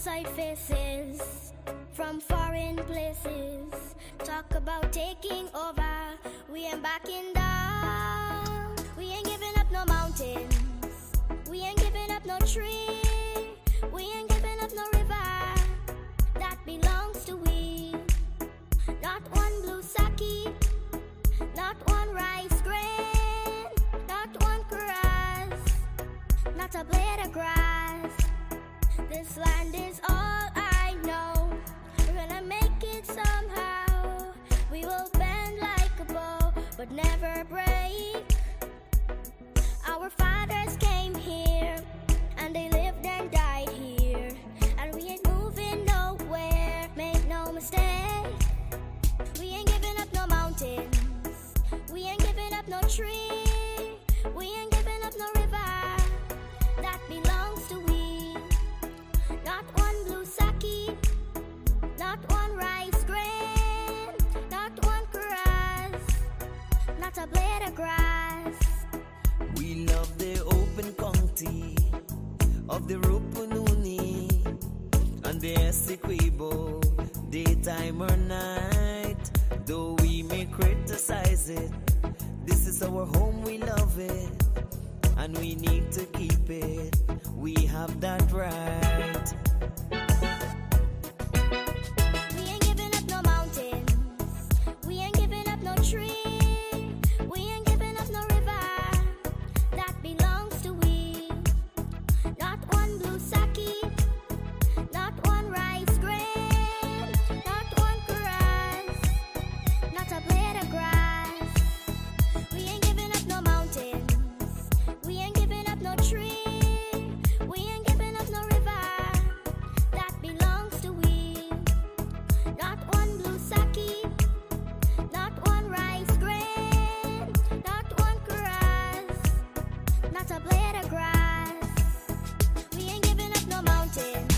outside faces from foreign places talk about taking over. We ain't backing down. We ain't giving up no mountains. We ain't giving up no tree. We ain't giving up no river that belongs to we. Not one blue sake, not one rice grain, not one grass, not a blade of grass. This land is all I know. We're gonna make it somehow. We will bend like a bow, but never break. Our fathers came here, and they lived and died here, and we ain't moving nowhere, make no mistake. We ain't giving up no mountains. We ain't giving up no tree. We ain't giving up no river that belongs to we. Not one blue sake, not one rice grain, not one grass, not a blade of grass. We love the open county of the Rupununi and the Essequibo, daytime or night. Though we may criticize it, this is our home, we love it, and we need to keep it. We have that right. We ain't giving up no mountains. We ain't giving up no tree. We ain't giving up no river that belongs to we. Not one blue sake, not one rice grain, not one grass, not a blade of grass. We ain't giving up no mountains. We ain't giving up no tree. We ain't giving up no river that belongs to we. Not one blue sake, not one rice grain, not one grass, not a blade of grass. We ain't giving up no mountains.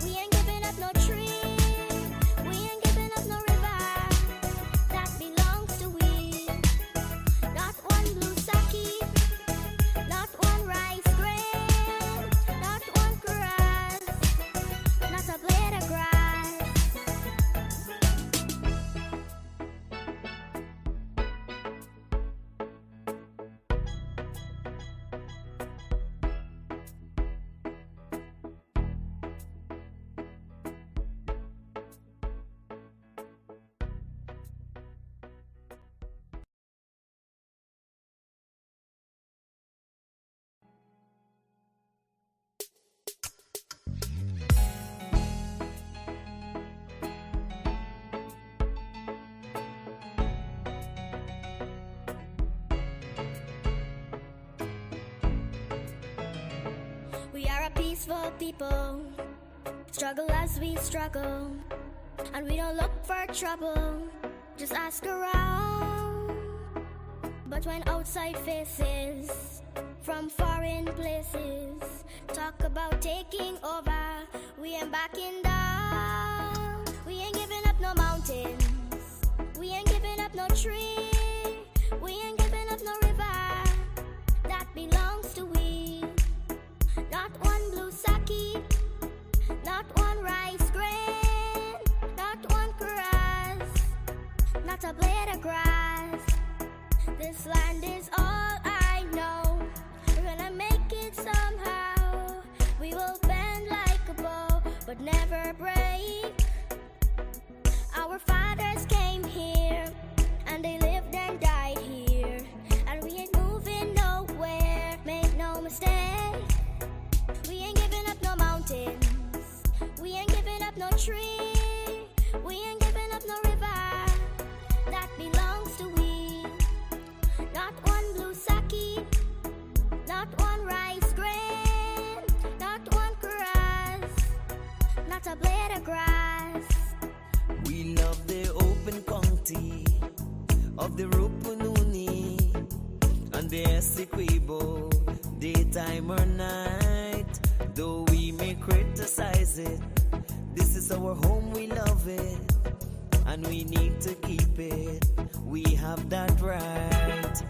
We ain't giving up no tree. We ain't giving up no river that belongs to we. Not one blue sake, not one rice grain, not one grass, not a blade of grass. We are a peaceful people, struggle as we struggle, and we don't look for trouble, just ask around. But when outside faces from foreign places talk about taking over, we ain't backing down. We ain't giving up no mountains. We ain't giving up no tree. We ain't giving up no river that belongs to we. Not one blue sake, not one rice grain, not one grass, not a blade of grass. This land is all I know. We're gonna make it somehow. We will bend like a bow, but never break. Our fathers came here, and they lived and died here, and we ain't moving nowhere, make no mistake. We ain't giving up no mountains. We ain't giving up no tree. We ain't giving up no river that belongs to we. Not one blue sake, not one rice grain, not one grass, not a blade of grass. We love the open county of the Rupununi and the Essequibo, daytime or night. Though we may criticize it, this is our home, we love it, and we need to keep it. We have that right.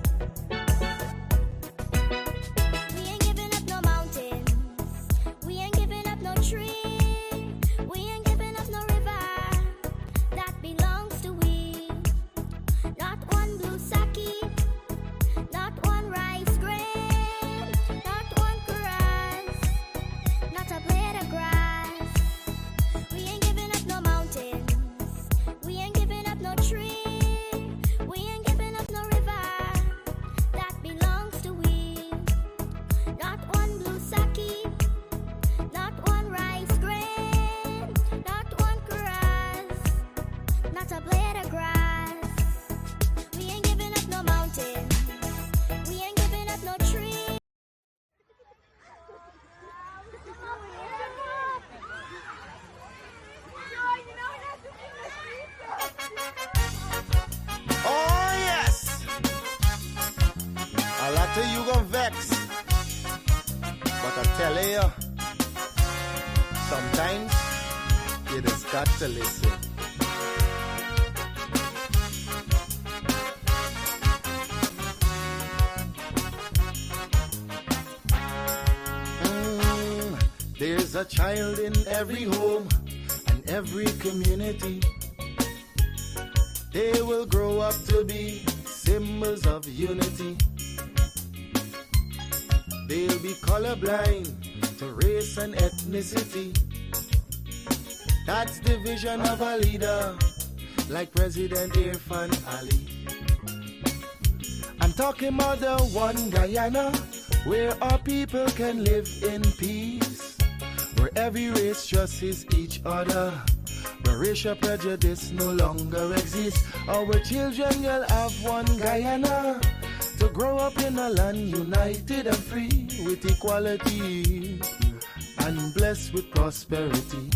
We ain't giving up no mountains. We ain't giving up no tree. you, sometimes you just got to listen. There's a child in every home and every community. They will grow up to be symbols of unity. They'll be colorblind to race and ethnicity. That's the vision of a leader like President Irfan Ali. I'm talking about the one Guyana where our people can live in peace, where every race trusts each other, where racial prejudice no longer exists. Our children will have one Guyana to grow up in a land united and free with equality and blessed with prosperity.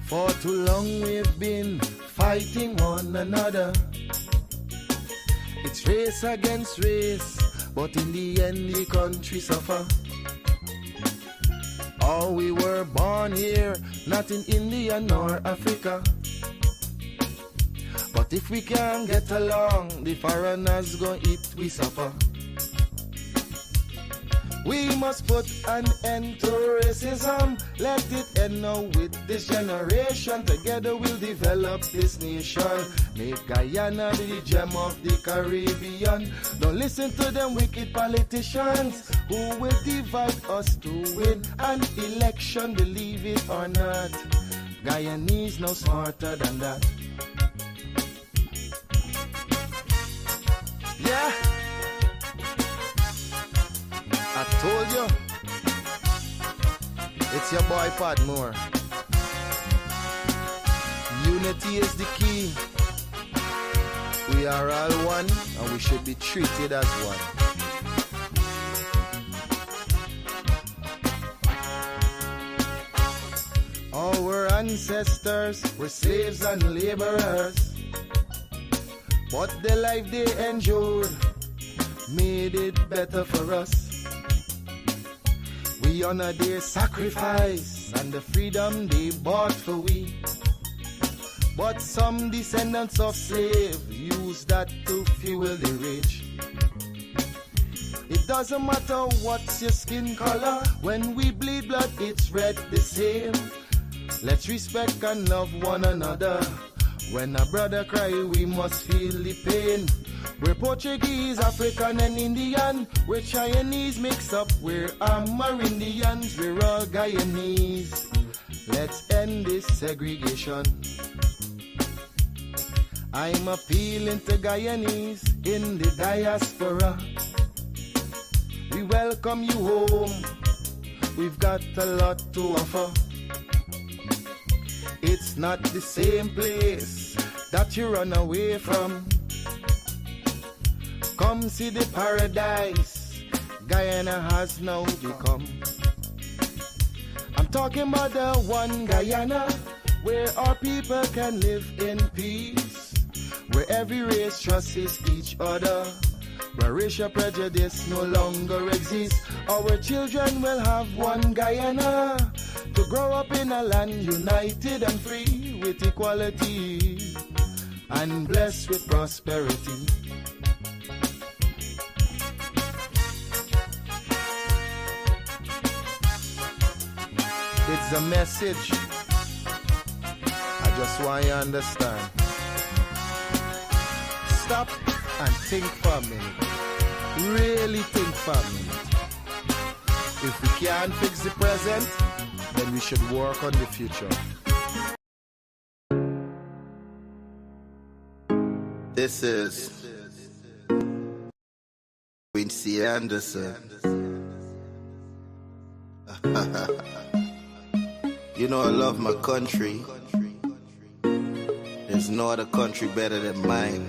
For too long we've been fighting one another. It's race against race, but in the end the country suffer. Oh, we were born here, not in India nor Africa. But if we can't get along, the foreigners gon' eat we suffer. We must put an end to racism. Let it end now with this generation. Together we'll develop this nation. Make Guyana the gem of the Caribbean. Don't listen to them wicked politicians who will divide us to win an election. Believe it or not, Guyanese no smarter than that. Yeah, I told you, it's your boy Padmore. Unity is the key. We are all one and we should be treated as one. Our ancestors were slaves and laborers, but the life they endured made it better for us. We honor their sacrifice and the freedom they bought for we. But some descendants of slaves use that to fuel the rich. It doesn't matter what's your skin color, when we bleed blood it's red the same. Let's respect and love one another. When a brother cry we must feel the pain. We're Portuguese, African and Indian. We're Chinese mixed up, we're Amerindians. We're all Guyanese. Let's end this segregation. I'm appealing to Guyanese in the diaspora. We welcome you home. We've got a lot to offer. It's not the same place that you run away from. Come see the paradise Guyana has now become. I'm talking about the one Guyana where our people can live in peace, where every race trusts each other, where racial prejudice no longer exists. Our children will have one Guyana to grow up in a land united and free with equality and blessed with prosperity. It's a message I just want you to understand. Stop and think for a minute. Really think for a minute. If we can't fix the present, then we should work on the future. This is Quincy Anderson. You know I love my country. There's no other country better than mine.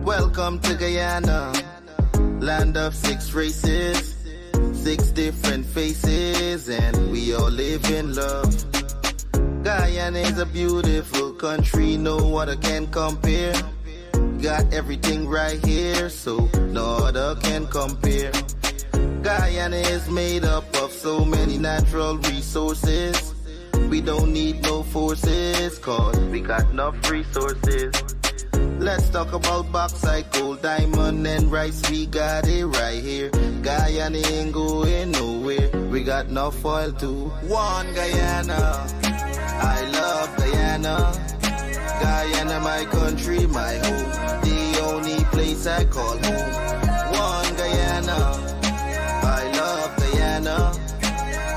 Welcome to Guyana, land of 6 races, 6 different faces, and we all live in love. Guyana is a beautiful country, no other can compare. Got everything right here, so no other can compare. Guyana is made up of so many natural resources. We don't need no forces, cause we got enough resources. Let's talk about bauxite, gold, diamond, and rice. We got it right here. Guyana ain't going nowhere. We got enough oil too. One Guyana, I love Guyana. Guyana, my country, my home. The only place I call home. One Guyana, I love Guyana.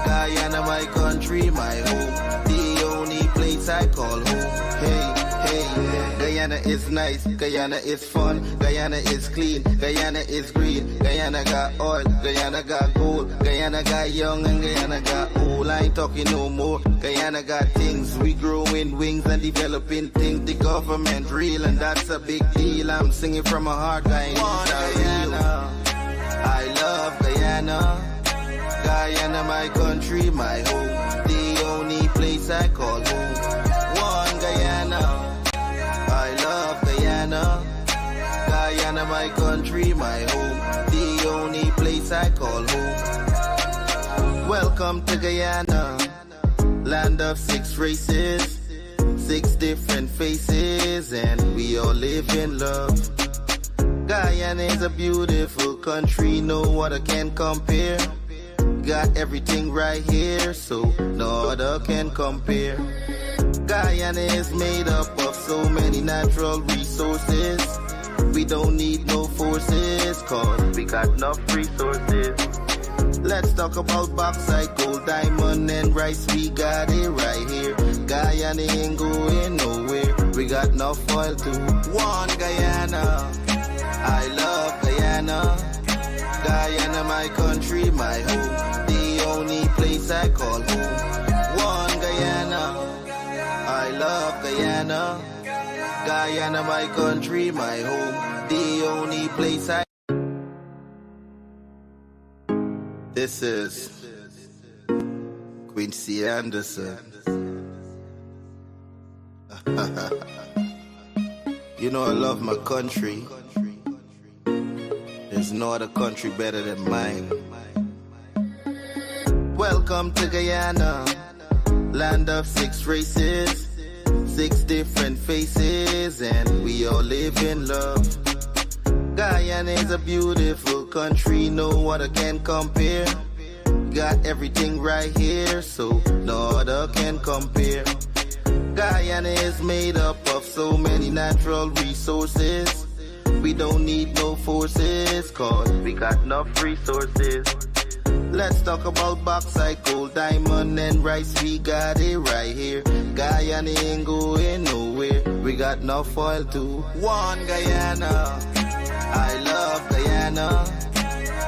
Guyana, my country, my home. The only place I call home. Hey, hey, Guyana is nice, Guyana is fun, Guyana is clean, Guyana is green, Guyana got oil, Guyana got gold, Guyana got young and Guyana got old. I ain't talking no more. Guyana got things, we growing wings and developing things. The government real and that's a big deal. I'm singing from my heart, Guyana. I love Guyana. Guyana, my country, my home. The only place I call home. One Guyana. I love Guyana. Guyana, my country, my home. The only place I call home. Welcome to Guyana, land of 6 races, 6 different faces, and we all live in love. Guyana is a beautiful country, no other can compare. Got everything right here, so no other can compare. Guyana is made up of so many natural resources. We don't need no forces, cause we got enough resources. Let's talk about bauxite, gold, diamond, and rice. We got it right here. Guyana ain't going nowhere. We got enough oil too. One Guyana, I love Guyana. Guyana, my country, my home. The only place I call home. One Guyana, I love Guyana. Guyana, my country, my home. The only place I... This is Quincy Anderson. You know I love my country. There's no other country better than mine. Welcome to Guyana, land of 6 races, 6 different faces, and we all live in love. Guyana is a beautiful country, no other can compare. Got everything right here, so no other can compare. Guyana is made up of so many natural resources. We don't need no forces, cause we got enough resources. Let's talk about bauxite, gold, diamond, and rice. We got it right here. Guyana ain't going nowhere. We got enough oil too. One Guyana, I love Guyana.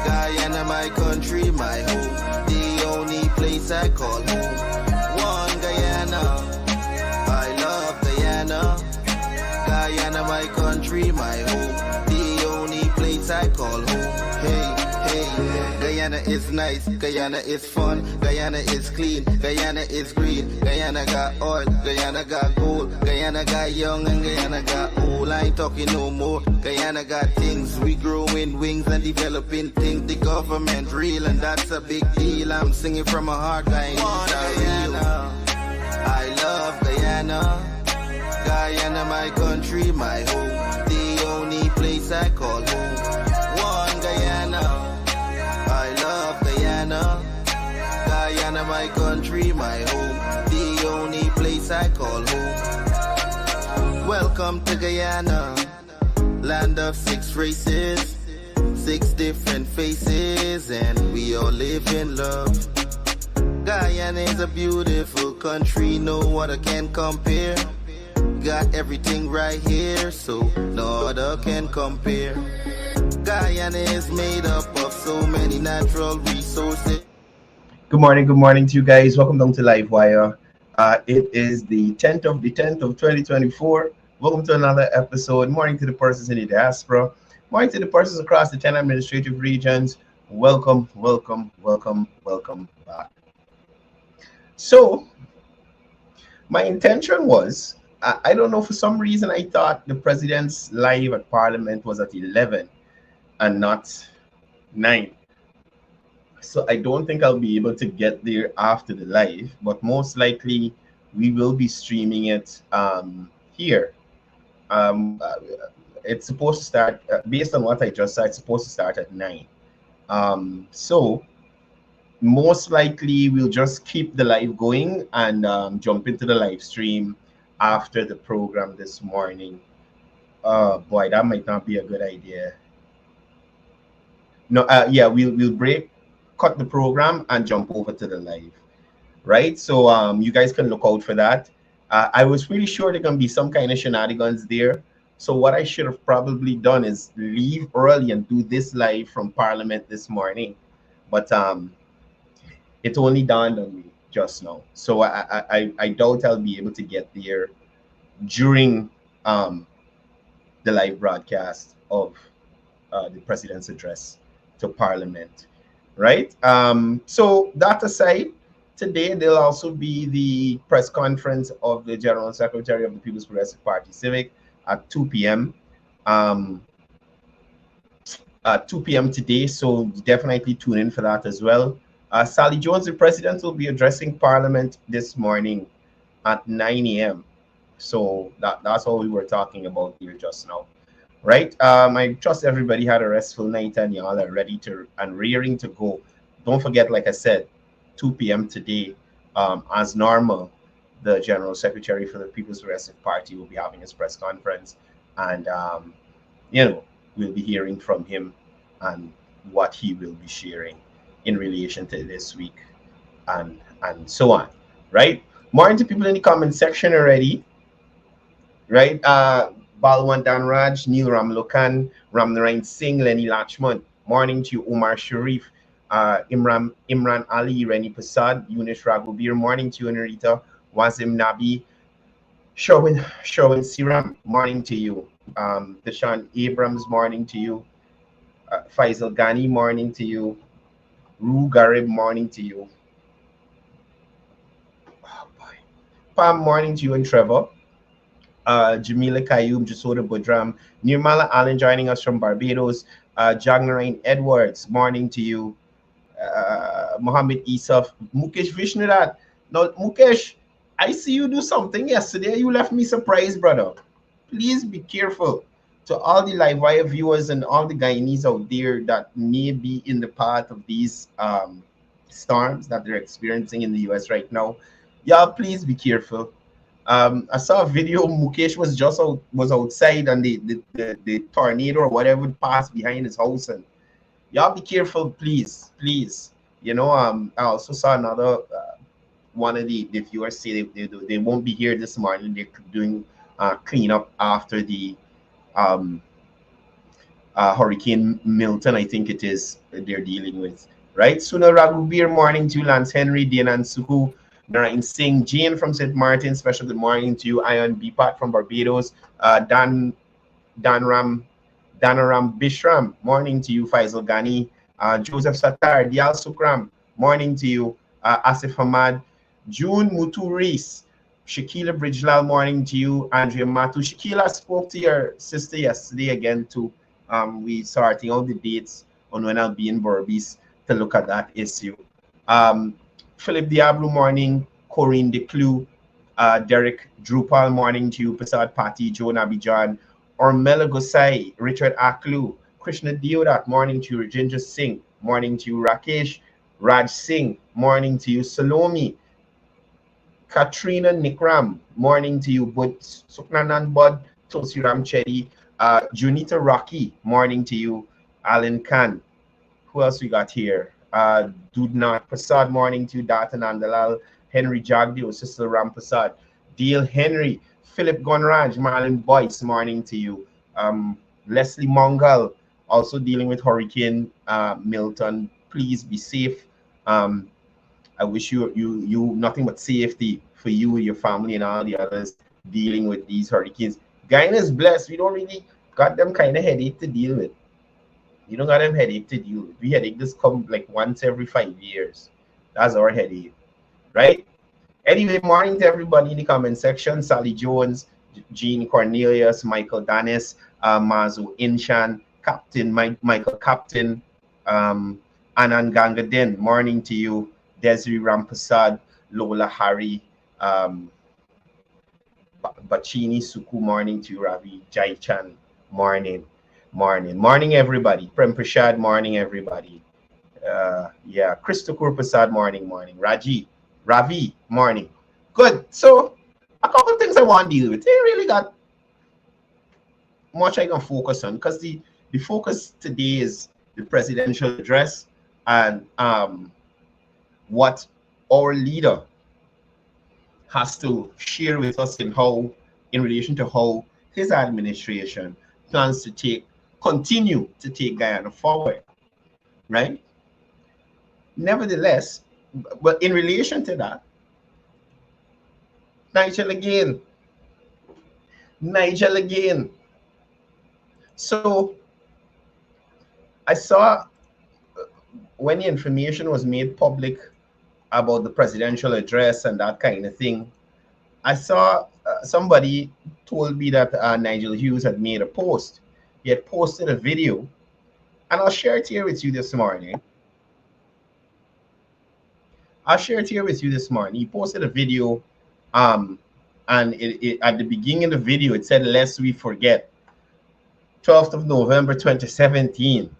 Guyana, my country, my home. The only place I call home. One Guyana, I love Guyana. Guyana, my country, my home. The only place I call home. Hey, hey, Guyana is nice, Guyana is fun, Guyana is clean, Guyana is green, Guyana got oil, Guyana got gold, Guyana got young and Guyana got old. I ain't talking no more. Guyana got things, we growing wings and developing things. The government real and that's a big deal. I'm singing from my heart, Guyana. I love Guyana. Guyana, my country, my home. The only place I call home. One Guyana, I love Guyana. Guyana, my country, my home. The only place I call home. Welcome to Guyana, land of 6 races, 6 different faces, and we all live in love. Guyana is a beautiful country, no other can compare. Got everything right here, so no other can compare. Guyana is made up of so many natural resources. Good morning to you guys. Welcome down to Livewire. It is the 10th of 2024. Welcome to another episode. Morning to the persons in the diaspora. Morning to the persons across the 10 administrative regions. Welcome back. So, my intention was, I don't know, for some reason I thought the president's live at Parliament was at 11 and not 9. So I don't think I'll be able to get there after the live, but most likely we will be streaming it here. Um, uh, it's supposed to start, based on what I just said, it's supposed to start at 9. So most likely we'll just keep the live going and jump into the live stream after the program this morning. Boy, that might not be a good idea. No, yeah, we'll cut the program and jump over to the live, right? So you guys can look out for that. I was pretty sure there can be some kind of shenanigans there. So what I should have probably done is leave early and do this live from Parliament this morning, but it only dawned on me just now. So I doubt I'll be able to get there during the live broadcast of the president's address to Parliament, right? So that aside, today there'll also be the press conference of the General Secretary of the People's Progressive Party Civic at 2 p.m. At 2 p.m. today, so definitely tune in for that as well. Sally Jones, the president, will be addressing Parliament this morning at 9 a.m. So that's all we were talking about here just now, right? I trust everybody had a restful night and y'all are ready to and rearing to go. Don't forget, like I said, 2 p.m. today, as normal, the General Secretary for the People's Progressive Party will be having his press conference, and we'll be hearing from him and what he will be sharing in relation to this week and so on, right? More into people in the comment section already, right? Balwan Danraj, Neil Ramlokan, Ramnarain Singh, Lenny Lachman. Morning to you, Umar Sharif, Imran Ali, Reni Prasad, Eunice Raghubir. Morning to you, Narita, Wazim Nabi, Sherwin Siram. Morning to you, Deshaun Abrams. Morning to you, Faisal Ghani. Morning to you, Ru Garib. Morning to you. Oh boy. Pam. Morning to you, and Trevor. Jamila Kayum, Jasoda Budram, Nirmala Allen joining us from Barbados, Jagnarain Edwards, morning to you, Mohammed Isaf, Mukesh Vishnudat. Now, Mukesh, I see you do something yesterday. You left me surprised, brother. Please be careful. To all the Livewire viewers and all the Guyanese out there that may be in the path of these storms that they're experiencing in the US right now, y'all, please be careful. I saw a video. Mukesh was outside, and the tornado or whatever passed behind his house. And y'all be careful, please. I also saw another one of the viewers say they won't be here this morning. They're doing cleanup after the Hurricane Milton, I think it is, they're dealing with, right? Suna Raghubir, morning to you, Lance Henry, Dianan Suhu, Narain Singh, Jane from St. Martin, special good morning to you. Ion Bipat from Barbados, Danaram Bishram, morning to you. Faisal Ghani, Joseph Satar, Dial Sukram, morning to you. Asif Hamad, June Muturis, Shakila Bridgelal, morning to you. Andrea Matu. Shakila spoke to your sister yesterday again too. We sorting out the dates on when I'll be in Berbice to look at that issue. Philip Diablo, morning. Corinne Declue, Derek Drupal, morning to you. Prasad Pati, Joan Abidjan, Ormela Gosai, Richard Aklu, Krishna Diodat, morning to you. Rajendra Singh, morning to you. Rakesh Raj Singh, morning to you. Salomi, Katrina Nikram, morning to you. Bud Suknanan Bud, Tosiram Chedi, Junita Rocky, morning to you. Alan Khan. Who else we got here? Dudnat Prasad, morning to you. Data Nandalal, Henry Jagdio, Sister Ram Prasad, Deal Henry, Philip Gonraj, Marlon Boyce, morning to you. Leslie Mongal, also dealing with Hurricane Milton. Please be safe. I wish you nothing but safety for you, your family, and all the others dealing with these hurricanes. Guyana is blessed. We don't really got them kind of headache to deal with. You don't got them headache to deal with. We headache just come like once every 5 years. That's our headache, right? Anyway, morning to everybody in the comment section. Sally Jones, Jean Cornelius, Michael Danis, Mazu Inshan, Captain Michael Captain, Anand Gangadin, morning to you. Desiree Rampasad, Lola Hari, Bachini Suku, morning to you. Ravi Jai Chan, morning. Morning, everybody. Prem Prashad, morning, everybody. Yeah, Christopher Prasad, morning. Ravi, morning. Good. So, a couple of things I want to deal with. They really got much I can focus on because the focus today is the presidential address and what our leader has to share with us in relation to how his administration plans to continue to take Guyana forward, right? Nevertheless, but in relation to that, Nigel again. So I saw when the information was made public about the presidential address and that kind of thing, I saw somebody told me that Nigel Hughes had made a post. He had posted a video, and I'll share it here with you this morning. He posted a video, and it at the beginning of the video, it said, "Lest we forget, 12th of November, 2017."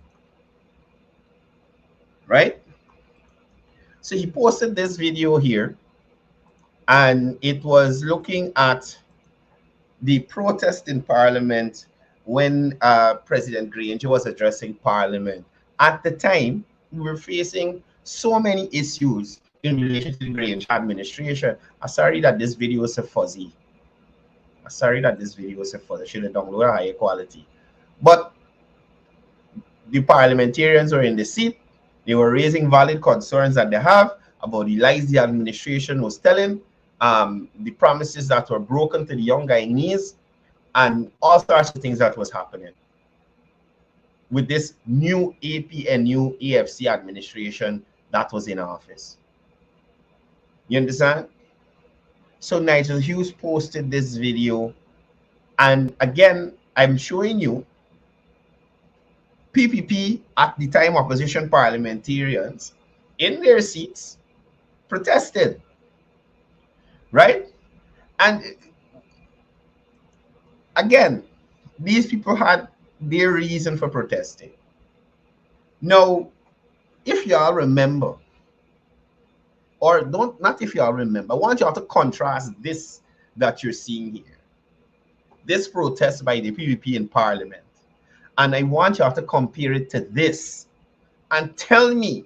Right? So he posted this video here, and it was looking at the protest in Parliament when President Granger was addressing Parliament. At the time, we were facing so many issues in relation to the Granger administration. I'm sorry that this video is so fuzzy. I should have downloaded a higher quality. But the parliamentarians were in the seat. They were raising valid concerns that they have about the lies the administration was telling, the promises that were broken to the young Guyanese, and all sorts of things that was happening with this new AP and new AFC administration that was in office. You understand? So Nigel Hughes posted this video, and again, I'm showing you PPP at the time opposition parliamentarians in their seats protested, right? And again, these people had their reason for protesting. Now, if y'all remember, or not if y'all remember, I want y'all to contrast this that you're seeing here, this protest by the PPP in Parliament, and I want y'all to compare it to this and tell me,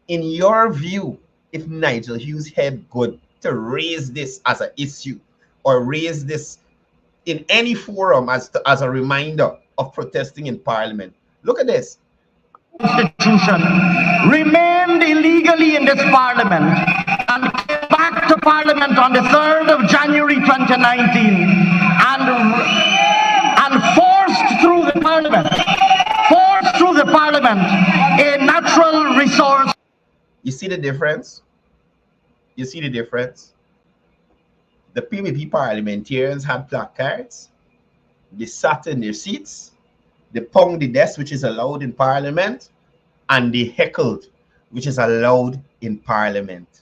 in your view, if Nigel Hughes had good to raise this as an issue or raise this in any forum as a reminder of protesting in Parliament. Look at this. Constitution remained illegally in this Parliament and came back to Parliament on the 3rd of January 2019 and forced through the Parliament a natural resource. You see the difference? You see the difference? The PPP parliamentarians had placards. They sat in their seats. They pounded the desk, which is allowed in Parliament, and they heckled, which is allowed in Parliament.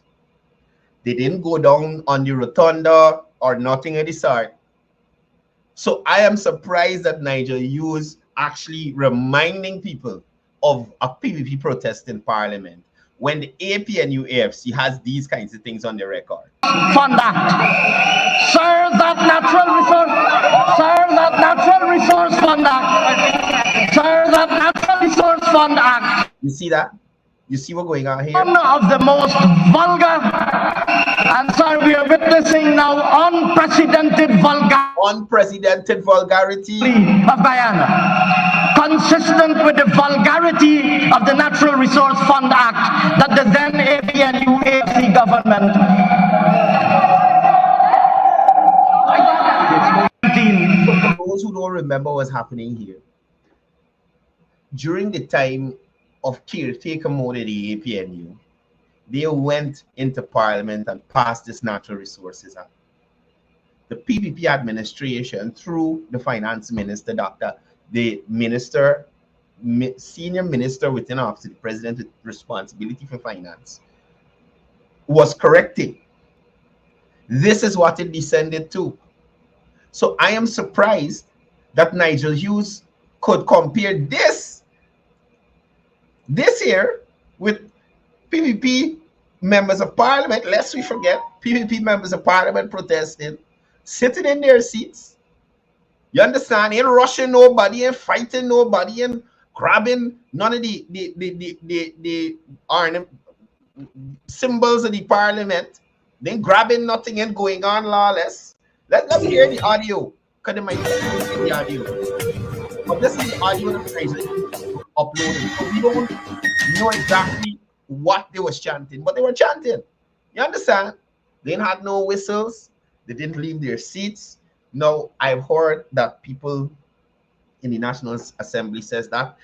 They didn't go down on the rotunda or nothing of the sort. So I am surprised that Nigel Hughes actually reminding people of a PPP protest in Parliament when the APNU AFC has these kinds of things on the record. Fund Act. Sir, that natural resource fund act. Sir, that natural resource fund act. You see that? You see what's going on here? One of the most vulgar, and sir, we are witnessing now unprecedented vulgarity of Guyana, consistent with the vulgarity of the Natural Resource Fund Act that the then APNU AFC government. For those who don't remember what's happening here, during the time of caretaker mode of the APNU, they went into Parliament and passed this Natural Resources Act. The PPP administration, through the finance minister, the minister senior minister within the office of the president with responsibility for finance, was correcting. This is what it descended to. So I am surprised that Nigel Hughes could compare this here with PPP members of parliament, lest we forget, PPP members of parliament protesting, sitting in their seats. You understand? Ain't rushing nobody, ain't fighting nobody, ain't grabbing none of the symbols of the parliament. They ain't grabbing nothing and going on lawless. Let me hear the audio, because they might hear the audio. But this is the audio that Nigel uploaded. So we don't know exactly what they was chanting, but they were chanting. You understand? They had no whistles. They didn't leave their seats. Now, I've heard that people in the National Assembly says that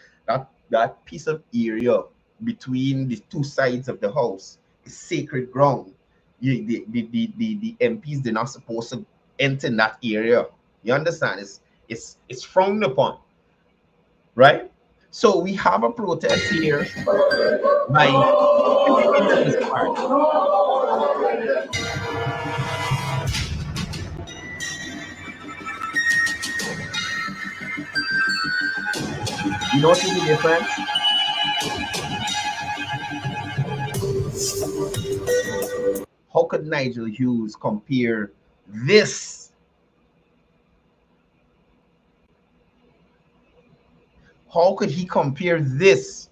piece of area between the two sides of the house is sacred ground. The MPs, they're not supposed to enter in that area. You understand? It's frowned upon, right? So we have a protest here by you notice the difference? How could Nigel Hughes compare this? How could he compare this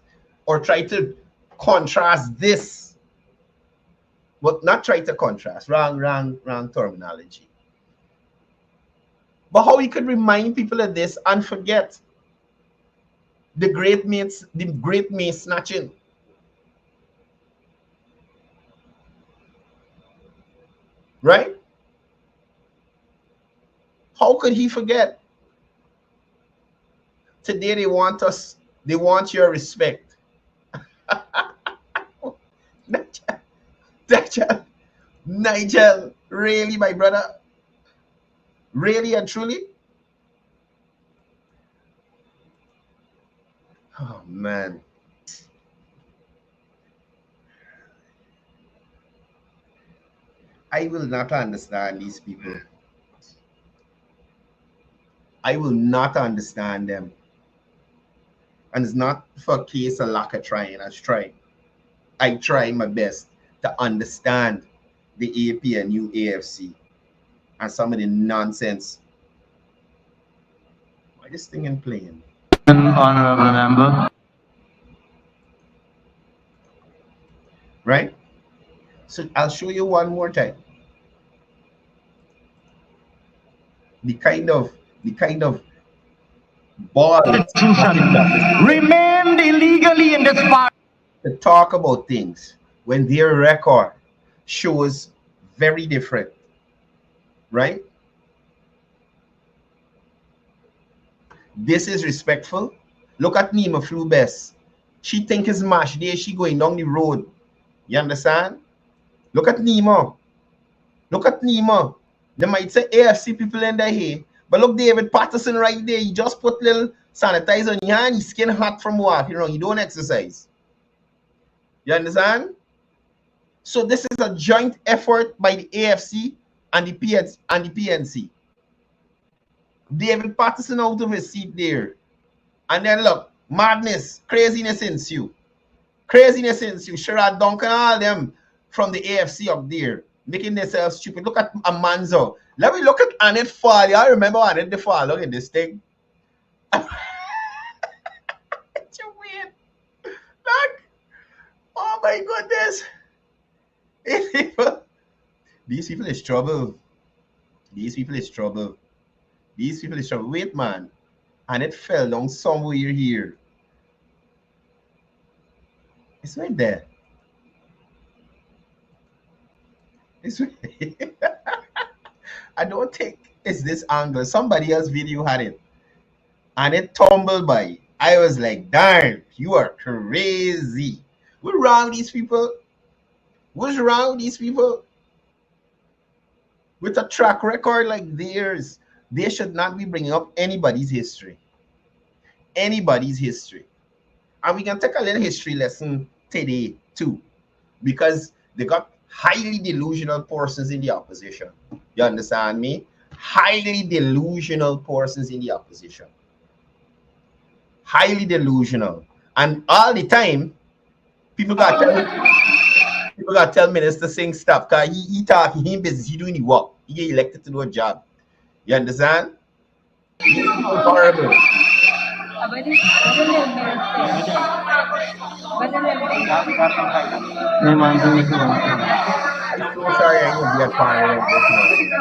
or try to contrast this? Well, not try to contrast, wrong terminology. But how he could remind people of this and forget the great May snatching. Right? How could he forget? Today they want your respect. Nigel, really, my brother? Really and truly? Oh, man. I will not understand these people. I will not understand them. And it's not for a case of lack of trying. I try my best to understand the APNU AFC and some of the nonsense. Why this thing in playing? Honorable member. Right? So I'll show you one more time. The kind of ball remained illegally in this part to talk about things when their record shows very different, right? This is respectful. Look at Nima flew best. She think it's mash day. She going down the road. You understand? Look at Nima. Look at Nima. They might say AFC people in there here. But look, David Patterson right there. He just put little sanitizer on your hand. His skin hot from what? You know, you don't exercise. You understand? So this is a joint effort by the AFC and the PNC. David Patterson out of his seat there. And then look, madness, craziness ensue. Craziness ensue. Sherrod Duncan, all them from the AFC up there, making themselves stupid. Look at Amanzo. Let me look at Annette Fall. Y'all remember Annette the Fall? Look at this thing. It's weird. Look. Oh my goodness. These people is trouble. These people is trouble. These people is trouble. Wait, man. And it fell down somewhere here. It's right there. It's right. I don't think it's this angle. Somebody else's video had it. And it tumbled by. I was like, darn, you are crazy. What's wrong with these people? What's wrong with these people? With a track record like theirs, they should not be bringing up anybody's history. anybody's history. And we can take a little history lesson today too, because they got highly delusional persons in the opposition. You understand me? Highly delusional persons in the opposition. Highly delusional. And all the time, people got to tell Minister Singh stop, because he talking, he busy, he doing the work. He get elected to do a job. You understand? He horrible. I'm so sorry I will be at Parliament this morning.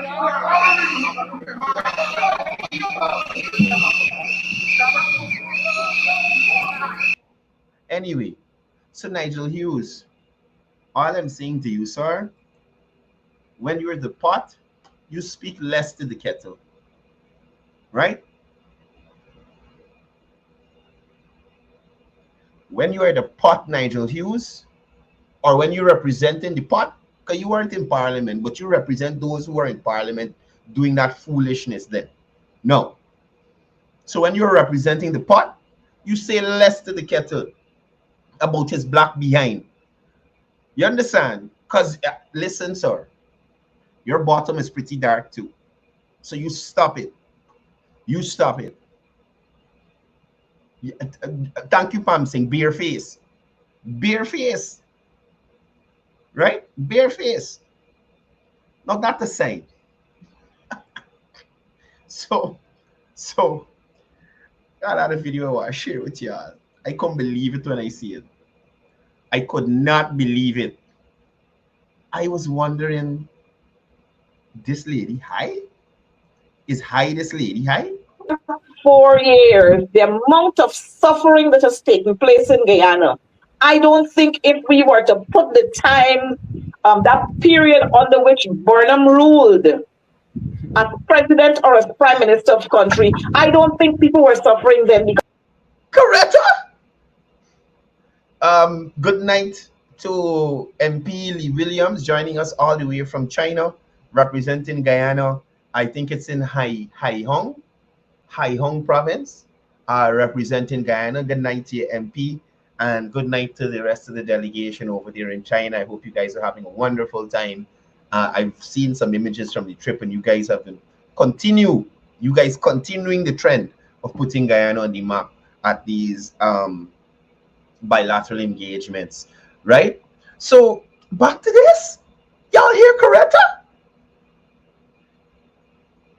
Anyway, so Nigel Hughes, all I'm saying to you, sir, when you're the pot, you speak less to the kettle. Right? When you are the pot, Nigel Hughes, or when you're representing the pot, because you weren't in Parliament, but you represent those who are in Parliament doing that foolishness then. No. So when you're representing the pot, you say less to the kettle about his black behind. You understand? Because, listen, sir, your bottom is pretty dark too. So you stop it. You stop it. Thank you, Pam Singh. Bare face. Bare face. Right? Bare face. Not that the same. So I had a video I want to share with y'all. I couldn't believe it when I see it. I could not believe it. I was wondering, this lady high? Is high this lady high? 4 years, the amount of suffering that has taken place in Guyana, I don't think if we were to put the time, that period under which Burnham ruled as president or as prime minister of the country, I don't think people were suffering then. Correct. Good night to MP Lee Williams joining us all the way from China, representing Guyana. I think it's in Haiphong province, representing Guyana. Good night to your MP, and good night to the rest of the delegation over there in China. I hope you guys are having a wonderful time. I've seen some images from the trip, and you guys have been continuing the trend of putting Guyana on the map at these bilateral engagements, right? So back to this. Y'all hear Coretta?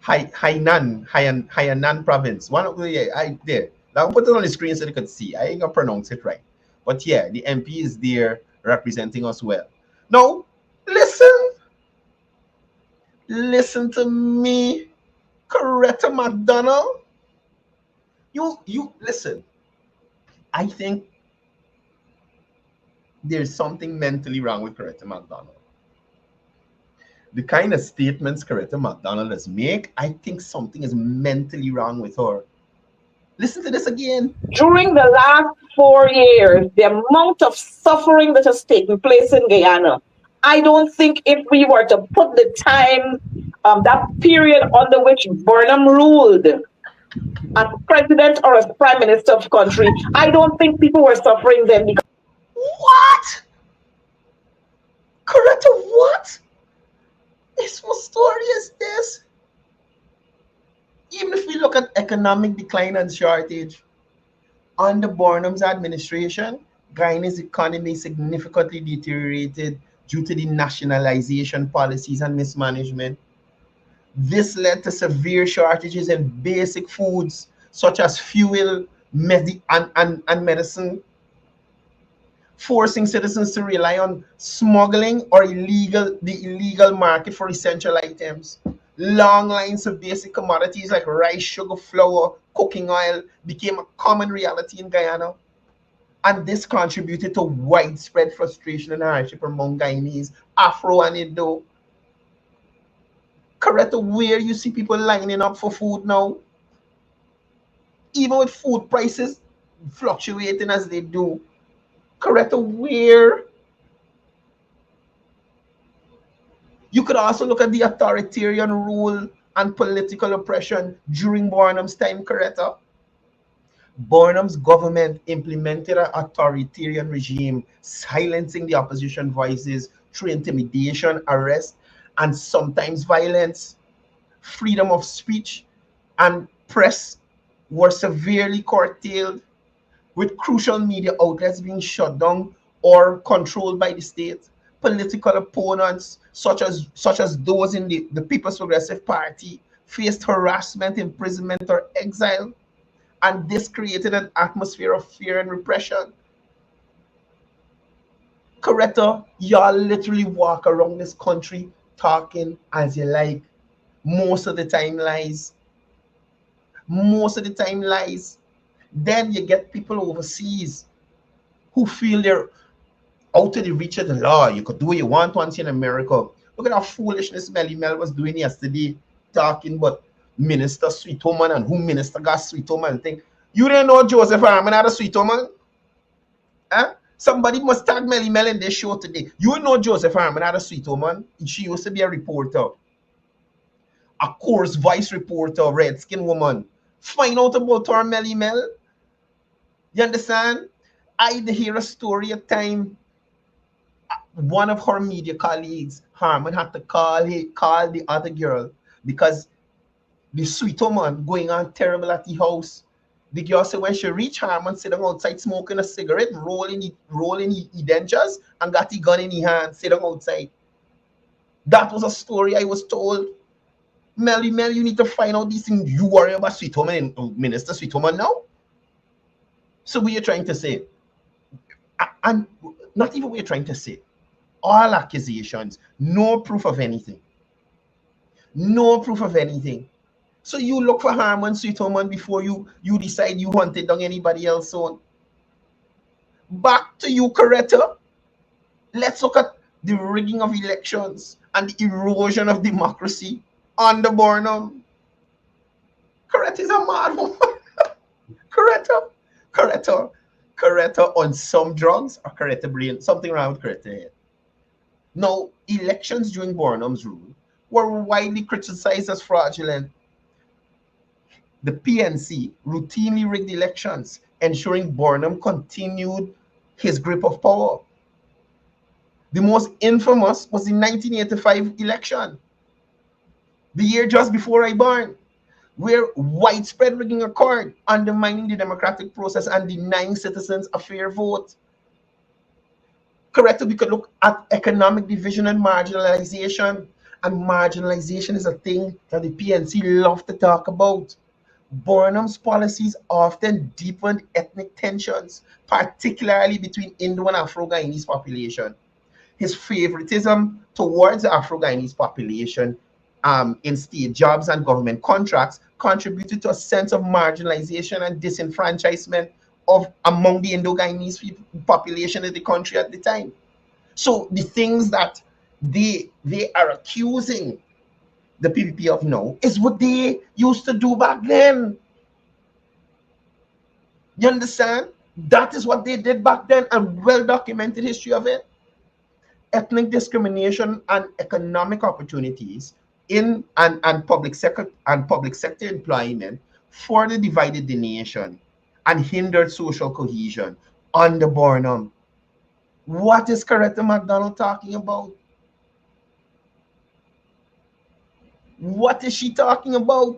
Hainan province. One of the there. I'll put it on the screen so they can see. I ain't gonna pronounce it right. But yeah, the MP is there representing us well. Now, listen to me, Coretta McDonald. You listen. I think there's something mentally wrong with Coretta McDonald. The kind of statements Coretta McDonald has made, I think something is mentally wrong with her. Listen to this again. During the last 4 years, the amount of suffering that has taken place in Guyana, I don't think if we were to put the time, that period under which Burnham ruled as president or as prime minister of the country, I don't think people were suffering then. What? Coretta, what? What story is this? Even if we look at economic decline and shortage, under Burnham's administration, Guyana's economy significantly deteriorated due to the nationalization policies and mismanagement. This led to severe shortages in basic foods such as fuel, and medicine, forcing citizens to rely on smuggling or the illegal market for essential items. Long lines of basic commodities like rice, sugar, flour, cooking oil became a common reality in Guyana. And this contributed to widespread frustration and hardship among Guyanese, Afro and Indo. Coretta, where you see people lining up for food now, even with food prices fluctuating as they do. Coretta, where? You could also look at the authoritarian rule and political oppression during Burnham's time, Coretta. Burnham's government implemented an authoritarian regime, silencing the opposition voices through intimidation, arrest, and sometimes violence. Freedom of speech and press were severely curtailed, with crucial media outlets being shut down or controlled by the state. Political opponents, such as those in the People's Progressive Party, faced harassment, imprisonment, or exile, and this created an atmosphere of fear and repression. Coretta, y'all literally walk around this country talking as you like. Most of the time lies. Most of the time lies. Then you get people overseas who feel they're out of the reach of the law. You could do what you want once in America. Look at how foolishness Melly Mel was doing yesterday, talking about Minister Sweet Woman and who Minister got Sweet Woman thing. You didn't know Joseph Harmon had a Sweet Woman? Huh? Somebody must tag Melly Mel in this show today. You know Joseph Harmon had a Sweet Woman? She used to be a reporter. A course vice reporter, red-skinned woman. Find out about her, Melly Mel. You understand? I did hear a story a time. One of her media colleagues, Harmon, had to call the other girl because the Sweet Woman going on terrible at the house. The girl said when she reached Harmon, sitting outside smoking a cigarette, rolling the dentures, and got the gun in his hand, sitting outside. That was a story I was told. Melly Mel, you need to find out these things. You worry about Sweet Woman and Minister Sweet Woman now? So what you're trying to say? And not even what you're trying to say. All accusations, no proof of anything. No proof of anything. So you look for Harmon Sweet Woman before you decide you hunted down anybody else on. Back to you, Coretta. Let's look at the rigging of elections and the erosion of democracy under Burnham. Coretta is a mad woman. Coretta on some drugs, or Coretta brain, something wrong with Coretta here. Now, elections during Burnham's rule were widely criticized as fraudulent. The PNC routinely rigged elections, ensuring Burnham continued his grip of power. The most infamous was the 1985 election, the year just before I born, where widespread rigging occurred, undermining the democratic process and denying citizens a fair vote. Correct, we could look at economic division and marginalization. And marginalization is a thing that the PNC love to talk about. Burnham's policies often deepened ethnic tensions, particularly between Indo and Afro-Guyanese population. His favoritism towards the Afro-Guyanese population in state jobs and government contracts contributed to a sense of marginalization and disenfranchisement among the Indo-Guyanese population in the country at the time. So the things that they are accusing the PPP of now is what they used to do back then. You understand? That is what they did back then, and well-documented history of it. Ethnic discrimination and economic opportunities in and public sector employment further divided the nation and hindered social cohesion under Burnham. What is Coretta McDonald talking about? What is she talking about?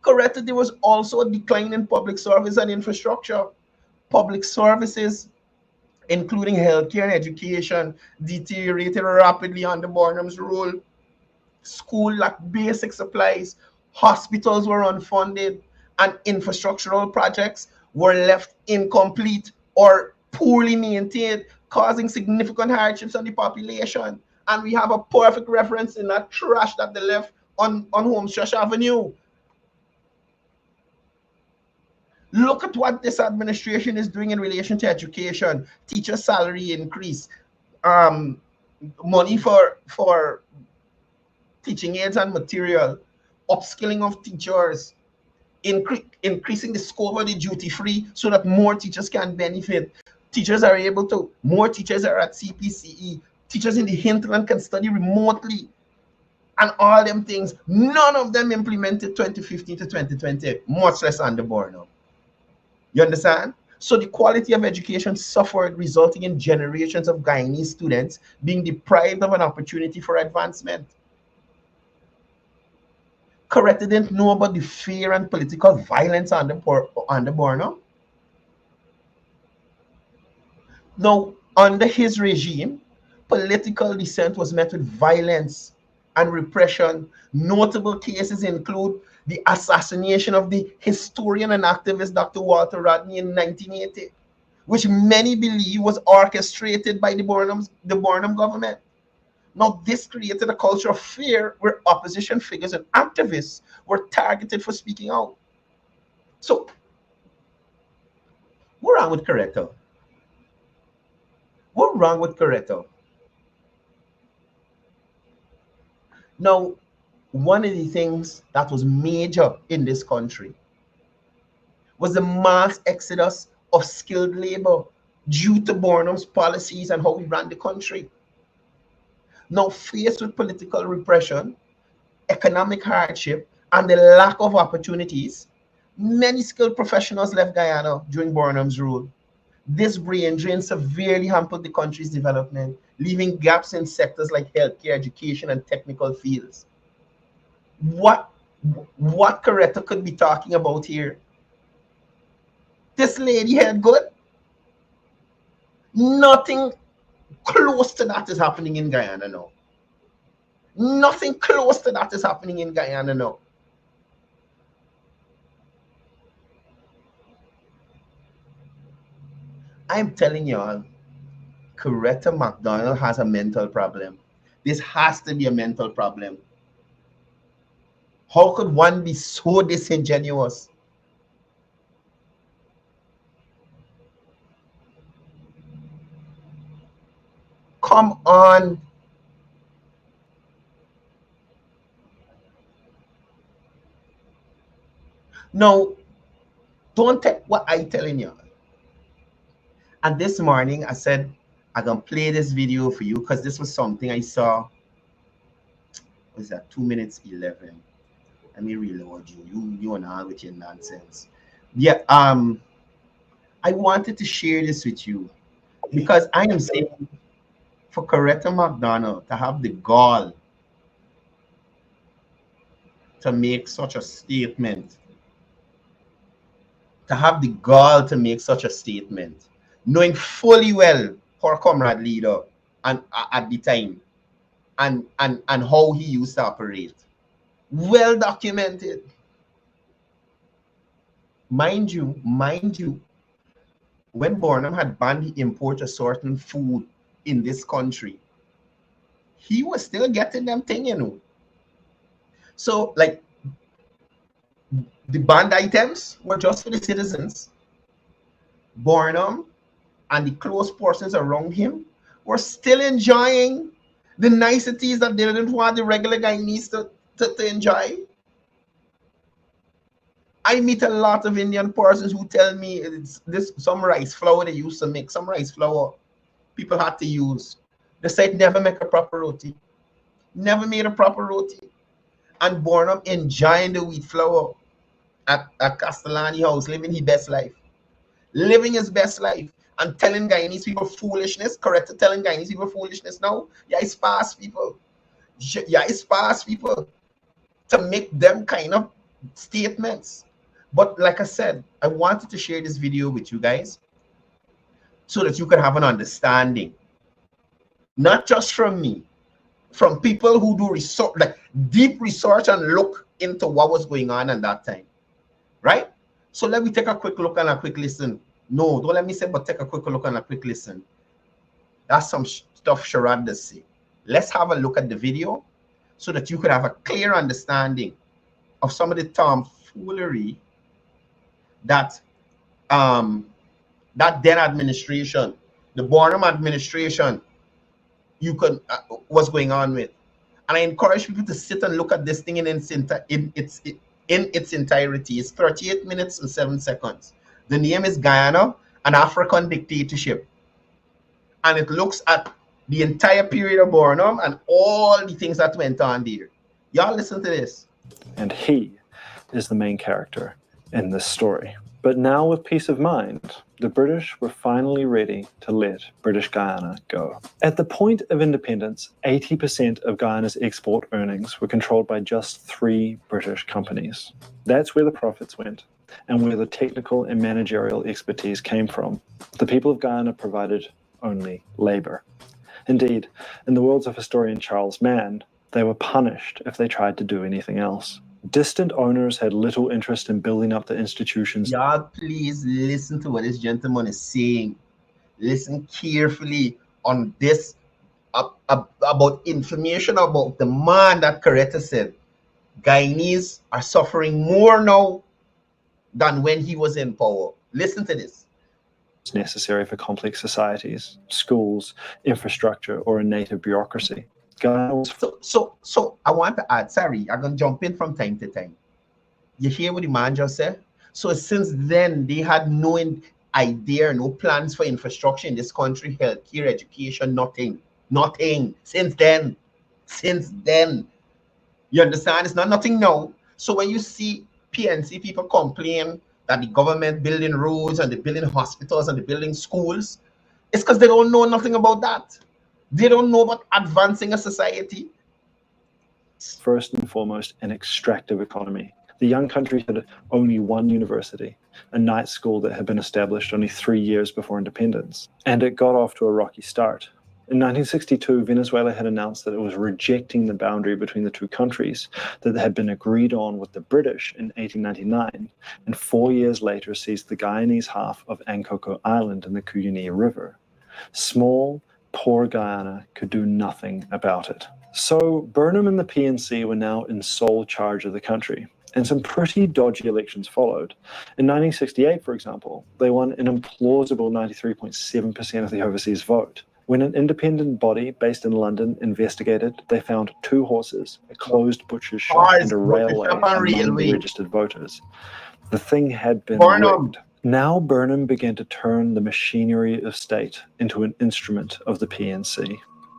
Coretta, there was also a decline in public service and infrastructure. Public services, including healthcare and education, deteriorated rapidly under Burnham's rule. School lacked basic supplies, hospitals were unfunded, and infrastructural projects were left incomplete or poorly maintained, causing significant hardships on the population. And we have a perfect reference in that trash that they left on Homestretch Avenue. Look at what this administration is doing in relation to education, teacher salary increase, money for teaching aids and material, upskilling of teachers, increasing the scope of the duty-free so that more teachers can benefit. More teachers are at CPCE. Teachers in the hinterland can study remotely. And all them things, none of them implemented 2015 to 2020, much less under Burnham. You understand? So the quality of education suffered, resulting in generations of Guyanese students being deprived of an opportunity for advancement. Correct, they didn't know about the fear and political violence on the Burnham. Now, under his regime, political dissent was met with violence and repression. Notable cases include the assassination of the historian and activist Dr. Walter Rodney in 1980, which many believe was orchestrated by the Burnham government. Now, this created a culture of fear where opposition figures and activists were targeted for speaking out. So, what's wrong with Corretto? What's wrong with Corretto? Now, one of the things that was major in this country was the mass exodus of skilled labor due to Burnham's policies and how he ran the country. Now, faced with political repression, economic hardship, and the lack of opportunities, many skilled professionals left Guyana during Burnham's rule. This brain drain severely hampered the country's development, leaving gaps in sectors like healthcare, education, and technical fields. What Coretta could be talking about here? This lady had good. Nothing close to that is happening in Guyana now. Nothing close to that is happening in Guyana now. I'm telling y'all, Coretta McDonald has a mental problem. This has to be a mental problem. How could one be so disingenuous? Come on. No, don't take what I'm telling you. And this morning I said, I'm going to play this video for you because this was something I saw. What is that? 2 minutes 11. Let me reload you. You and all with your nonsense. Yeah, I wanted to share this with you because I am saying for Coretta McDonald to have the gall to make such a statement, knowing fully well her comrade leader and at the time and how he used to operate. Well documented. Mind you, when Burnham had banned the import of certain food in this country, he was still getting them thing, you know. So, like, the banned items were just for the citizens. Burnham and the close persons around him were still enjoying the niceties that they didn't want the regular Guyanese to enjoy. I meet a lot of Indian persons who tell me it's this some rice flour they used to make, some rice flour people had to use. They said never make a proper roti. Never made a proper roti. And Burnham enjoying the wheat flour at Castellani house, living his best life. Living his best life and telling Guyanese people foolishness, correct? Telling Guyanese people foolishness now. Yeah, it's past people. Yeah, it's past people to make them kind of statements. But like I said, I wanted to share this video with you guys so that you can have an understanding. Not just from me, from people who do research, like deep research and look into what was going on at that time. Right? So let me take a quick look and a quick listen. No, don't let me say, but take a quick look and a quick listen. That's some stuff Sharad does say. Let's have a look at the video so that you could have a clear understanding of some of the tomfoolery that that then administration, the Burnham administration, was going on with. And I encourage people to sit and look at this thing in its entirety. It's 38 minutes and 7 seconds. The name is Guyana, an African dictatorship. And it looks at the entire period of Burnham and all the things that went on there. Y'all listen to this. And he is the main character in this story. But now with peace of mind, the British were finally ready to let British Guyana go. At the point of independence, 80% of Guyana's export earnings were controlled by just 3 British companies. That's where the profits went, and where the technical and managerial expertise came from. The people of Guyana provided only labor. Indeed, in the words of historian Charles Mann, they were punished if they tried to do anything else. Distant owners had little interest in building up the institutions. Y'all, please listen to what this gentleman is saying. Listen carefully on this about information about the man that Coretta said. Guyanese are suffering more now than when he was in power. Listen to this. Necessary for complex societies, schools, infrastructure, or a native bureaucracy. So I want to add, sorry, I'm going to jump in from time to time. You hear what the man just said? So since then, they had no idea, no plans for infrastructure in this country, healthcare, education, nothing. Since then. You understand? It's not nothing now. So when you see PNC people complain that the government building roads and the building hospitals and the building schools, it's because they don't know nothing about that. They don't know about advancing a society. First and foremost, an extractive economy. The young country had only one university, a night school that had been established only 3 years before independence, and it got off to a rocky start. In 1962, Venezuela had announced that it was rejecting the boundary between the two countries that had been agreed on with the British in 1899, and 4 years later seized the Guyanese half of Ankoko Island in the Cuyuni River. Small, poor Guyana could do nothing about it. So Burnham and the PNC were now in sole charge of the country, and some pretty dodgy elections followed. In 1968, for example, they won an implausible 93.7% of the overseas vote. When an independent body based in London investigated, they found 2 horses, a closed butcher's shop, and a railway among the registered voters. The thing had been rigged. Now Burnham began to turn the machinery of state into an instrument of the PNC.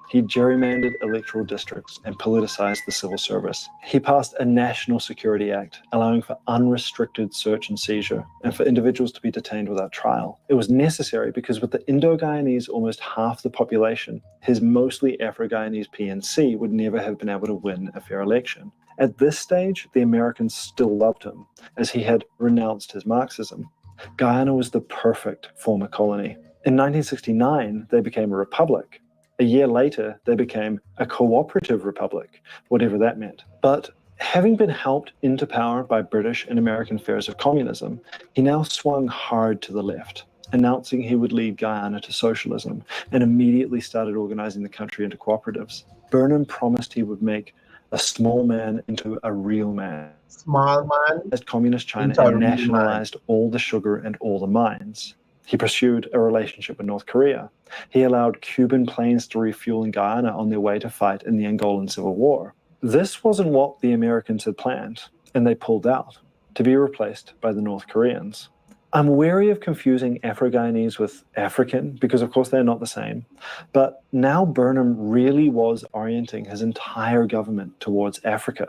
He gerrymandered electoral districts and politicized the civil service. He passed a National Security Act, allowing for unrestricted search and seizure, and for individuals to be detained without trial. It was necessary because with the Indo-Guyanese almost half the population, his mostly Afro-Guyanese PNC would never have been able to win a fair election. At this stage, the Americans still loved him, as he had renounced his Marxism. Guyana was the perfect former colony. In 1969, they became a republic. A year later, they became a cooperative republic, whatever that meant. But having been helped into power by British and American fears of communism, he now swung hard to the left, announcing he would lead Guyana to socialism, and immediately started organizing the country into cooperatives. Burnham promised he would make a small man into a real man. Small man as communist China and nationalized all the sugar and all the mines. He pursued a relationship with North Korea. He allowed Cuban planes to refuel in Guyana on their way to fight in the Angolan Civil War. This wasn't what the Americans had planned, and they pulled out, to be replaced by the North Koreans. I'm wary of confusing Afro-Guyanese with African, because of course they're not the same. But now Burnham really was orienting his entire government towards Africa.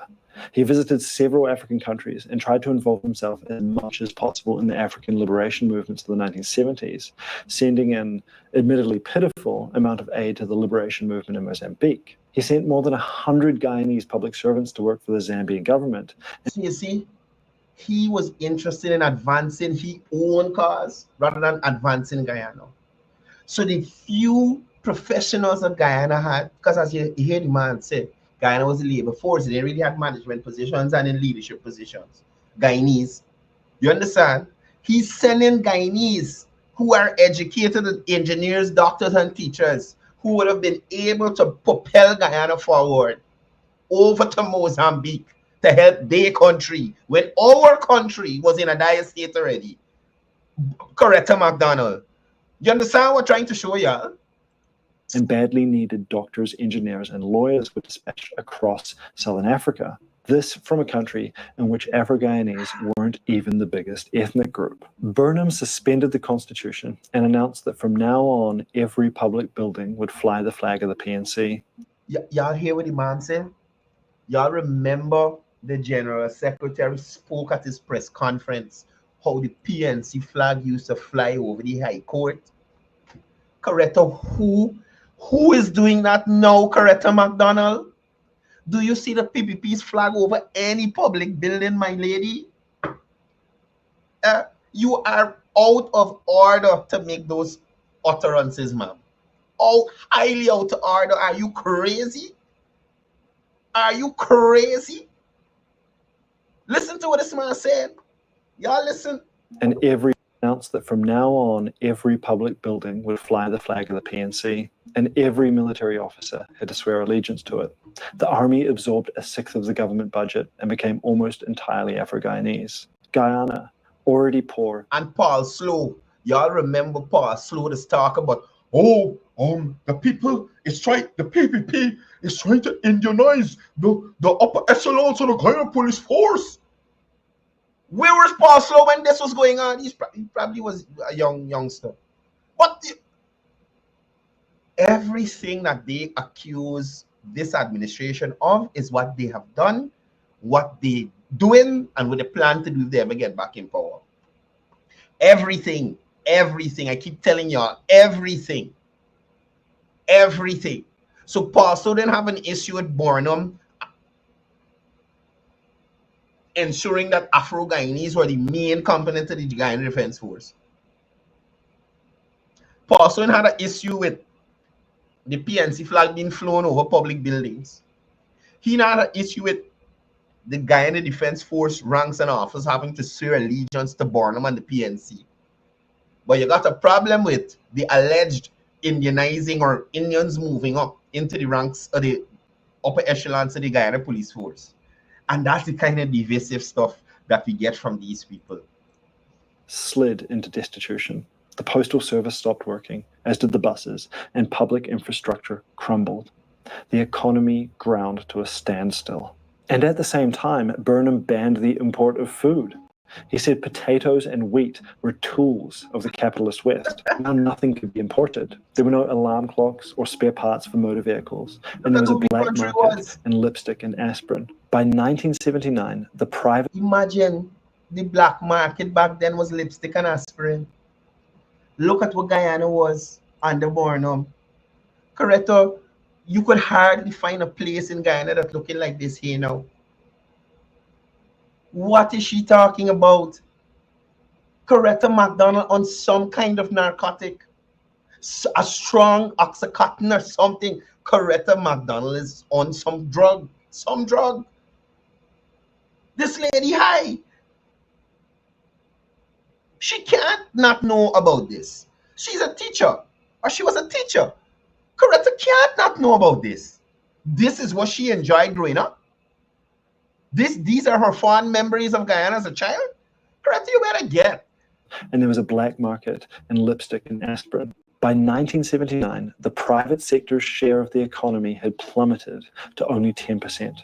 He visited several African countries and tried to involve himself as much as possible in the African liberation movements of the 1970s, sending an admittedly pitiful amount of aid to the liberation movement in Mozambique. He sent more than 100 Guyanese public servants to work for the Zambian government. So you see, he was interested in advancing his own cause rather than advancing Guyana. So the few professionals that Guyana had, because as you hear the man say, Guyana was the labor force. They really had management positions and in leadership positions. Guyanese. You understand? He's sending Guyanese who are educated engineers, doctors, and teachers who would have been able to propel Guyana forward over to Mozambique to help their country when our country was in a dire state already. Coretta McDonald. You understand what I'm trying to show y'all? And badly needed doctors, engineers, and lawyers were dispatched across Southern Africa. This from a country in which Afro-Guyanese weren't even the biggest ethnic group. Burnham suspended the constitution and announced that from now on, every public building would fly the flag of the PNC. Y'all hear what the man said? Y'all remember the General Secretary spoke at his press conference how the PNC flag used to fly over the High Court. Coretta, who is doing that now, Coretta McDonald? Do you see the PPP's flag over any public building, my lady? You are out of order to make those utterances, ma'am. Oh, highly out of order. Are you crazy? Are you crazy? Listen to what this man said. Y'all listen. And every announced that from now on, every public building would fly the flag of the PNC, and every military officer had to swear allegiance to it. The army absorbed a sixth of the government budget and became almost entirely Afro-Guyanese. Guyana, already poor. And Paul Slow, y'all remember Paul Slow to talk about, the people is trying, the PPP is trying to Indianize the upper echelons of the Guyana police force. Where was Paul Slow when this was going on? He probably was a youngster. But everything that they accuse this administration of is what they have done, what they doing, and what they plan to do if they ever get back in power. Everything. I keep telling y'all, everything. So Paul Slow didn't have an issue with Burnham ensuring that Afro-Guyanese were the main component of the Guyana Defense Force. Paul Slow had an issue with the PNC flag being flown over public buildings. He had an issue with the Guyana Defense Force ranks and officers having to swear allegiance to Burnham and the PNC. But you got a problem with the alleged Indianizing or Indians moving up into the ranks of the upper echelons of the Guyana Police Force. And that's the kind of divisive stuff that we get from these people. Slid into destitution. The postal service stopped working, as did the buses, and public infrastructure crumbled. The economy ground to a standstill. And at the same time, Burnham banned the import of food. He said potatoes and wheat were tools of the capitalist West. Now nothing could be imported. There were no alarm clocks or spare parts for motor vehicles. And there was a black market in lipstick and aspirin. By 1979, the private... Imagine the black market back then was lipstick and aspirin. Look at what Guyana was under Burnham. Coretta, you could hardly find a place in Guyana that's looking like this here now. What is she talking about? Coretta McDonald on some kind of narcotic, a strong Oxycontin or something. Coretta McDonald is on some drug. This lady high. She can't not know about this. She's a teacher, or she was a teacher. Coretta can't not know about this. This is what she enjoyed growing up. These are her fond memories of Guyana as a child. Coretta, you better get. And there was a black market in lipstick and aspirin. By 1979, the private sector's share of the economy had plummeted to only 10%.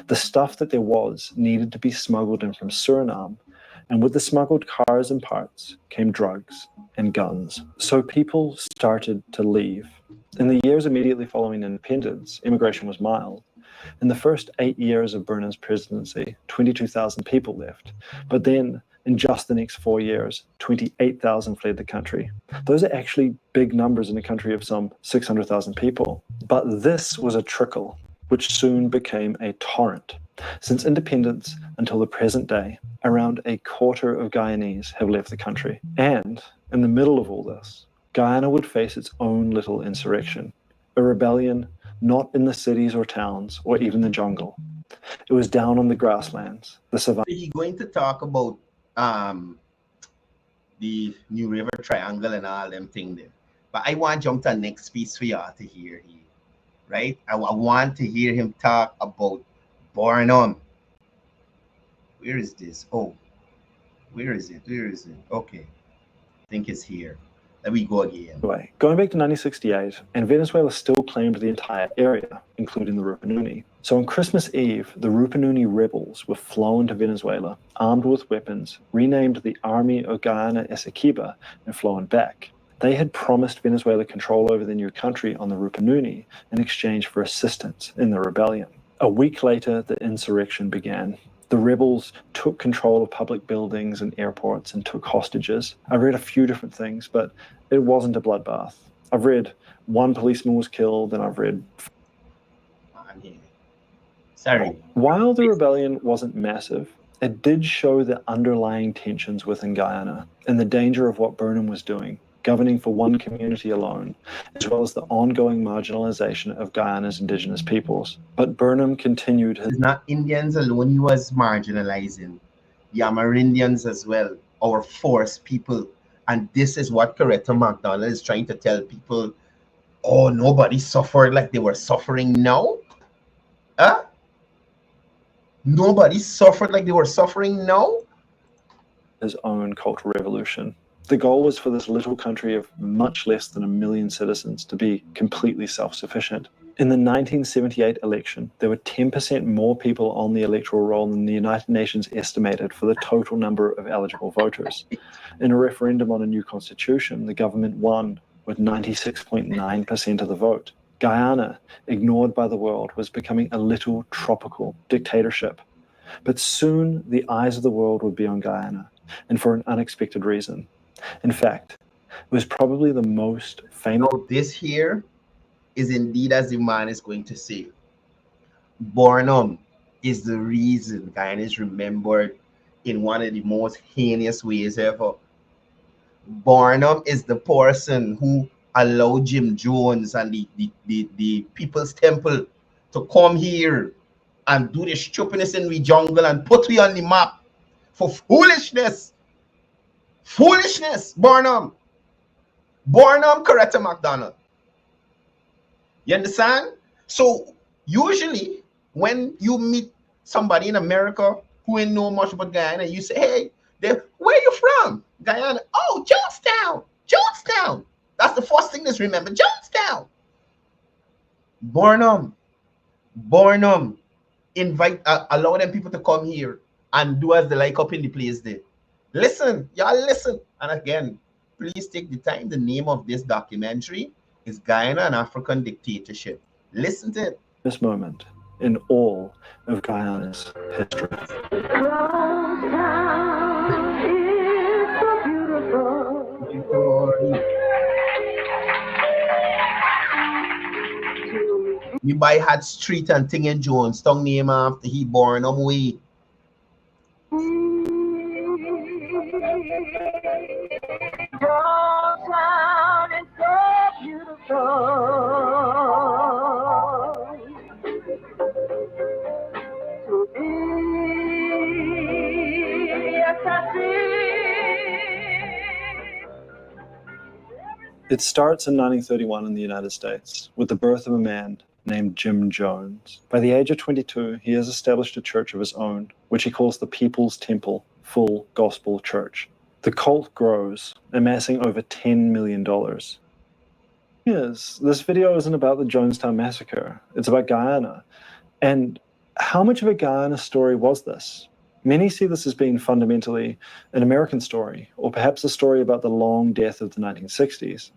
The stuff that there was needed to be smuggled in from Suriname, and with the smuggled cars and parts came drugs and guns. So people started to leave. In the years immediately following independence, immigration was mild. In the first 8 years of Burnham's presidency, 22,000 people left. But then, in just the next 4 years, 28,000 fled the country. Those are actually big numbers in a country of some 600,000 people. But this was a trickle, which soon became a torrent. Since independence until the present day, around a quarter of Guyanese have left the country. And, in the middle of all this, Guyana would face its own little insurrection, a rebellion not in the cities or towns or even the jungle. It was down on the grasslands, the savannah. He's going to talk about the New River Triangle and all them things there. But I want to jump to the next piece for y'all to hear here, right? I want to hear him talk about Burnham. Where is this? Oh, where is it? Okay, I think it's here. Let me go again. Anyway, going back to 1968, and Venezuela still claimed the entire area, including the Rupununi. So on Christmas Eve, the Rupununi rebels were flown to Venezuela, armed with weapons, renamed the Army of Guyana Essequiba, and flown back. They had promised Venezuela control over the new country on the Rupununi in exchange for assistance in the rebellion. A week later, the insurrection began. The rebels took control of public buildings and airports and took hostages. I read a few different things, but it wasn't a bloodbath. I've read one policeman was killed, and I've read... Sorry. While the rebellion wasn't massive, it did show the underlying tensions within Guyana and the danger of what Burnham was doing, governing for one community alone, as well as the ongoing marginalization of Guyana's indigenous peoples. But Burnham continued his... It's not Indians alone he was marginalizing, the Amerindians as well, our forest people. And this is what Coretta McDonald is trying to tell people. Oh, nobody suffered like they were suffering now? Huh? Nobody suffered like they were suffering now? His own cultural revolution. The goal was for this little country of much less than 1 million citizens to be completely self-sufficient. In the 1978 election, there were 10% more people on the electoral roll than the United Nations estimated for the total number of eligible voters. In a referendum on a new constitution, the government won with 96.9% of the vote. Guyana, ignored by the world, was becoming a little tropical dictatorship. But soon the eyes of the world would be on Guyana, and for an unexpected reason. In fact, it was probably the most famous... Now, this here is indeed as the man is going to say. Burnham is the reason Guyana is remembered in one of the most heinous ways ever. Burnham is the person who allowed Jim Jones and the People's Temple to come here and do the stupidness in the jungle and put we on the map for foolishness. Foolishness, Burnham. Burnham, Coretta McDonald. You understand? So usually when you meet somebody in America who ain't know much about Guyana, you say, hey, where you from? Guyana. Oh, Jonestown. Jonestown. That's the first thing that's remember. Jonestown. Burnham. Invite, allow them people to come here and do as they like up in the place there. Listen, y'all listen. And again, please take the time. The name of this documentary is Guyana, an African Dictatorship. Listen to it. This moment in all of Guyana's history. We buy had street and thing in Jones, tongue name after he born way. Downtown is so beautiful to be. Yes, I see. It starts in 1931 in the United States with the birth of a man named Jim Jones. By the age of 22, he has established a church of his own, which he calls the People's Temple Full Gospel Church. The cult grows, amassing over $10 million. Yes, this video isn't about the Jonestown massacre. It's about Guyana. And how much of a Guyana story was this? Many see this as being fundamentally an American story, or perhaps a story about the long death of the 1960s.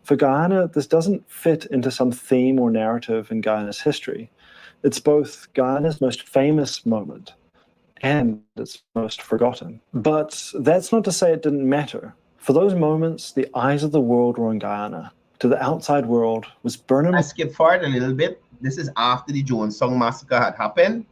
For Guyana, this doesn't fit into some theme or narrative in Guyana's history. It's both Guyana's most famous moment and its most forgotten. But that's not to say it didn't matter. For those moments, the eyes of the world were on Guyana. To the outside world was Burnham. I skip forward a little bit. This is after the Jonestown massacre had happened,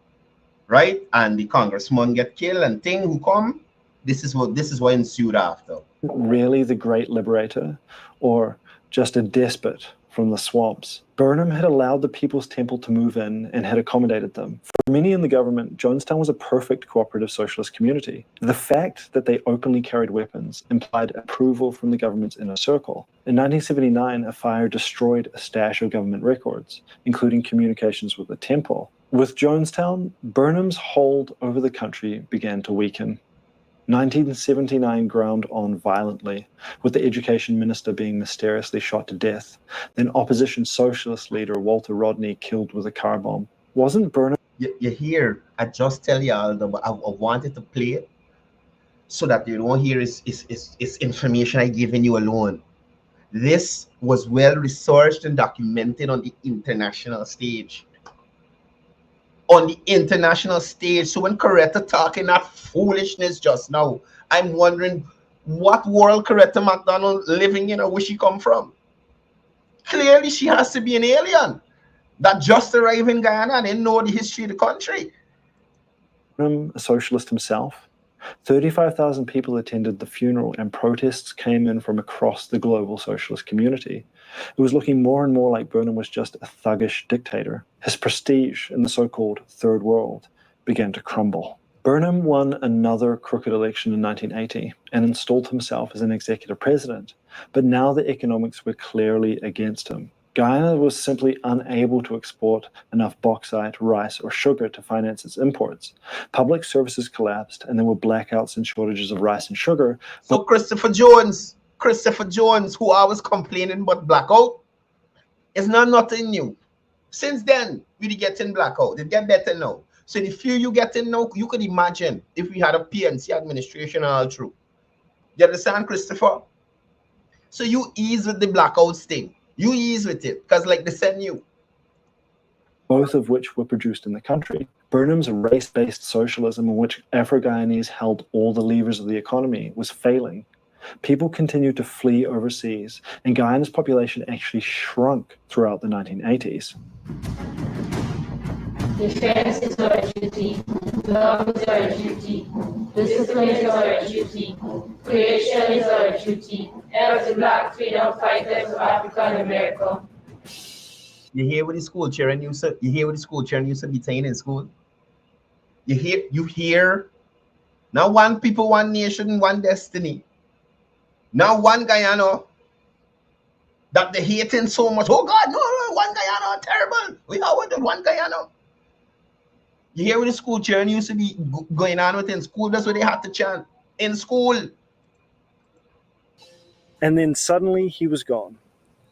right? And the congressman get killed and thing who come. This is what ensued after. Really the great liberator, or just a despot from the swamps. Burnham had allowed the People's Temple to move in and had accommodated them. For many in the government, Jonestown was a perfect cooperative socialist community. The fact that they openly carried weapons implied approval from the government's inner circle. In 1979, a fire destroyed a stash of government records, including communications with the temple. With Jonestown, Burnham's hold over the country began to weaken. 1979 ground on violently, with the education minister being mysteriously shot to death, then opposition socialist leader Walter Rodney killed with a car bomb. Wasn't Burnham... You hear, I just tell y'all, I wanted to play it so that you don't hear is information I given you alone. This was well researched and documented on the international stage. on the international stage. So when Coretta talking that foolishness just now, I'm wondering what world Coretta McDonald living in or where she come from. Clearly she has to be an alien that just arrived in Guyana and didn't know the history of the country. Burnham, a socialist himself, 35,000 people attended the funeral, and protests came in from across the global socialist community. It was looking more and more like Burnham was just a thuggish dictator. His prestige in the so-called Third World began to crumble. Burnham won another crooked election in 1980 and installed himself as an executive president, but now the economics were clearly against him. Guyana was simply unable to export enough bauxite, rice, or sugar to finance its imports. Public services collapsed, and there were blackouts and shortages of rice and sugar. So Christopher Jones, who I was complaining about blackout, is not nothing new. Since then, we getting blackout. It get better now. So the few you getting now, you could imagine if we had a PNC administration all through. You understand, Christopher? So you ease with the blackouts thing. You ease with it, because like they send you. Both of which were produced in the country. Burnham's race-based socialism, in which Afro-Guyanese held all the levers of the economy, was failing. People continued to flee overseas, and Guyana's population actually shrunk throughout the 1980s. Defense is our duty, love is our duty, discipline is our duty, creation is our duty, ever the Black freedom fighters of Africa and America. You hear what the school children used to, be saying in school? You hear, now one people, one nation, one destiny. Now one Guyana that they hating so much. Oh God, no, one Guyana, terrible. We are with one Guyana. You hear what the school children used to be going on with in school? That's what they had to chant in school. And then suddenly he was gone.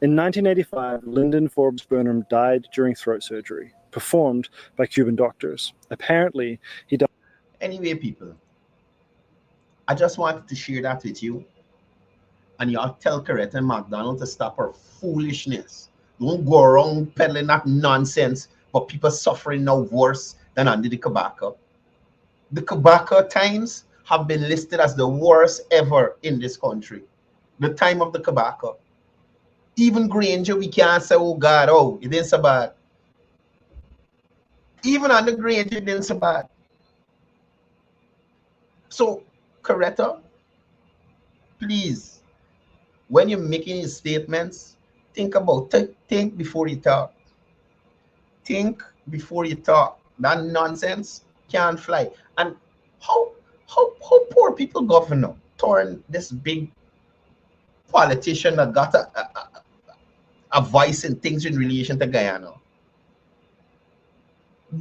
In 1985, Lyndon Forbes Burnham died during throat surgery, performed by Cuban doctors. Apparently, he died. Anyway, people, I just wanted to share that with you. And y'all tell Coretta McDonald to stop her foolishness. Don't go around peddling that nonsense, but people suffering now worse than under the Kabaka. The Kabaka times have been listed as the worst ever in this country. The time of the Kabaka. Even Granger, we can't say, oh God, oh, it isn't so bad. Even under Granger, it isn't so bad. So, Coretta, please, when you're making these statements, think before you talk. Think before you talk. That nonsense can't fly. And how poor people govern turn this big politician that got a voice in things in relation to Guyana.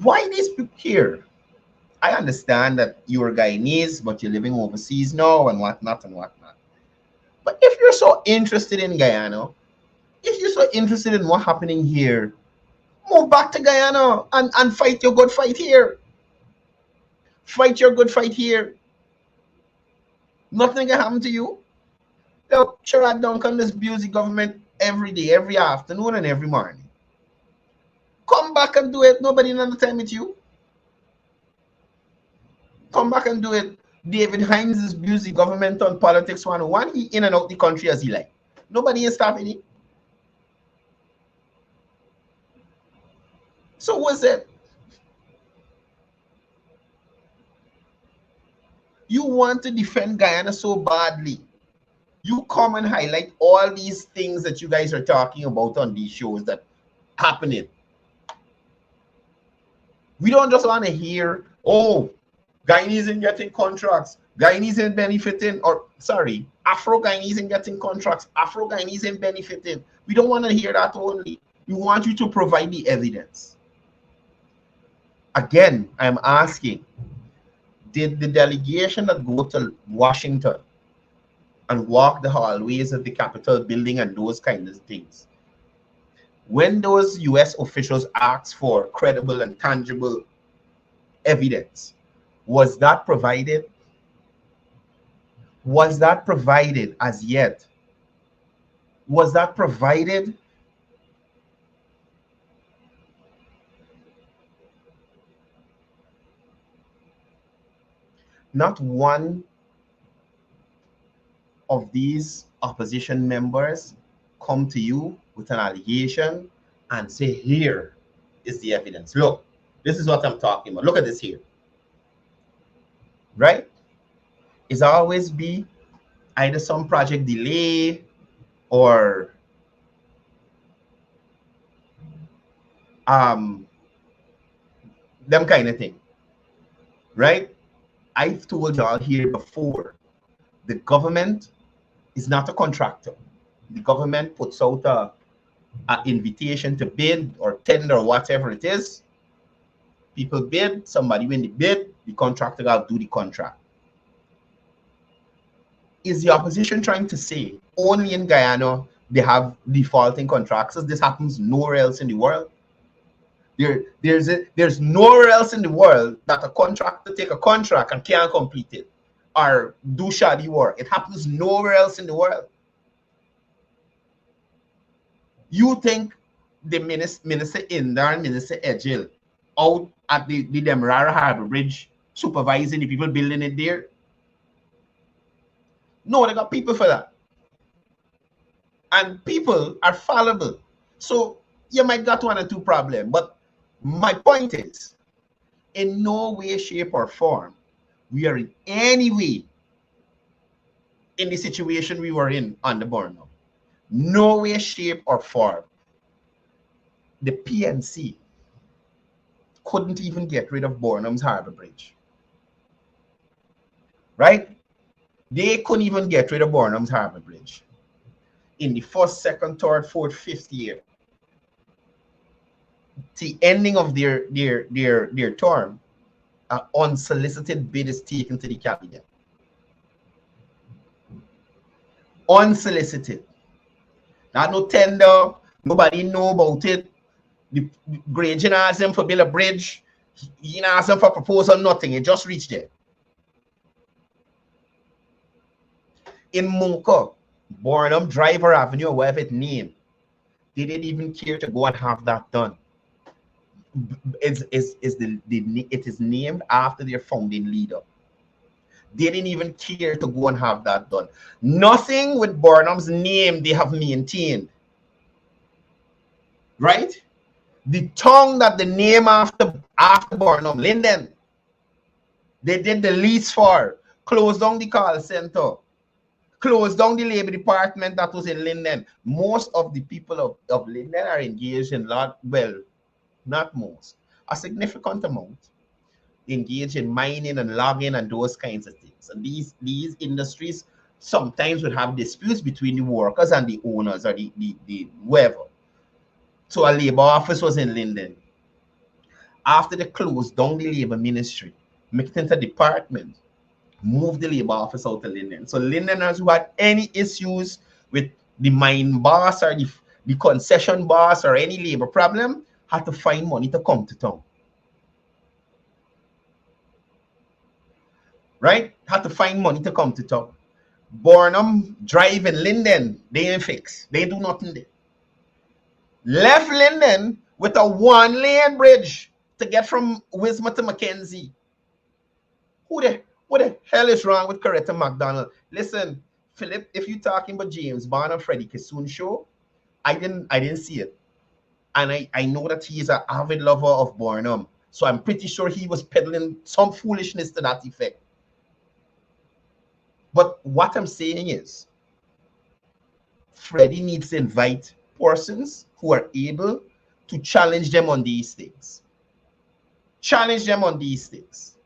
Why these people here? I understand that you're Guyanese, but you're living overseas now and whatnot and whatnot. But if you're so interested in Guyana, if you're so interested in what's happening here, move back to Guyana and fight your good fight here. Fight your good fight here. Nothing can happen to you. Look, Sherrod Duncan abuse the government every day, every afternoon, and every morning. Come back and do it. Nobody in the time with you. Come back and do it. David Hines is abuse the government on politics 101. He in and out the country as he like. Nobody is stopping it. So what's it? You want to defend Guyana so badly. You come and highlight all these things that you guys are talking about on these shows that happening. We don't just want to hear, oh, Guyanese isn't getting contracts, Guyanese isn't benefiting, or sorry, Afro-Guyanese isn't getting contracts, Afro-Guyanese isn't benefiting. We don't want to hear that only. We want you to provide the evidence. Again, I'm asking, did the delegation that go to Washington and walk the hallways of the Capitol building and those kinds of things, when those US officials asked for credible and tangible evidence, was that provided? Was that provided as yet? Was that provided? Not one of these opposition members come to you with an allegation and say, here is the evidence. Look, this is what I'm talking about. Look at this here. Right? It's always be either some project delay or them kind of thing. Right? I've told y'all here before, the government is not a contractor. The government puts out an invitation to bid or tender or whatever it is. People bid, somebody win the bid, the contractor got to do the contract. Is the opposition trying to say only in Guyana they have defaulting contractors? This happens nowhere else in the world. There's nowhere else in the world that a contractor take a contract and can't complete it or do shoddy work. It happens nowhere else in the world. You think the Minister Indar and Minister Edgil out at the Demerara Harbor Bridge supervising the people building it there? No, they got people for that. And people are fallible. So you might got one or two problems. But my point is, in no way, shape, or form, we are in any way in the situation we were in on the Burnham. No way, shape, or form. The PNC couldn't even get rid of Burnham's Harbor Bridge. Right? They couldn't even get rid of Burnham's Harbor Bridge. In the first, second, third, fourth, fifth year, the ending of their term, an unsolicited bid is taken to the cabinet. Unsolicited. Not no tender, nobody know about it. The Grange asked him for build a bridge. He didn't ask him for proposal, nothing. It just reached there. In Munka, Burnham, Driver Avenue, or whatever it's named, they didn't even care to go and have that done. It is named after their founding leader. They didn't even care to go and have that done. Nothing with Burnham's name they have maintained. Right? The tongue that the name after Burnham, Linden, they did the lease for, closed down the call center, closed down the labor department that was in Linden. Most of the people of Linden are engaged in not most, a significant amount engaged in mining and logging and those kinds of things. And these industries sometimes would have disputes between the workers and the owners or the whoever. So a labor office was in Linden. After they closed down the labor ministry, make it into department, moved the labor office out to Linden. So Lindeners who had any issues with the mine boss or the concession boss or any labor problem had to find money to come to town. Right? Had to find money to come to town. Burnham Drive in Linden, they ain't fix. They do nothing there. Left Linden with a 1-lane bridge to get from Wismar to Mackenzie. What the hell is wrong with Coretta McDonald? Listen, Philip, if you're talking about James Bond and Freddie Kissoon show, I didn't see it. And I know that he is an avid lover of Burnham. So I'm pretty sure he was peddling some foolishness to that effect. But what I'm saying is, Freddie needs to invite persons who are able to challenge them on these things. Challenge them on these things.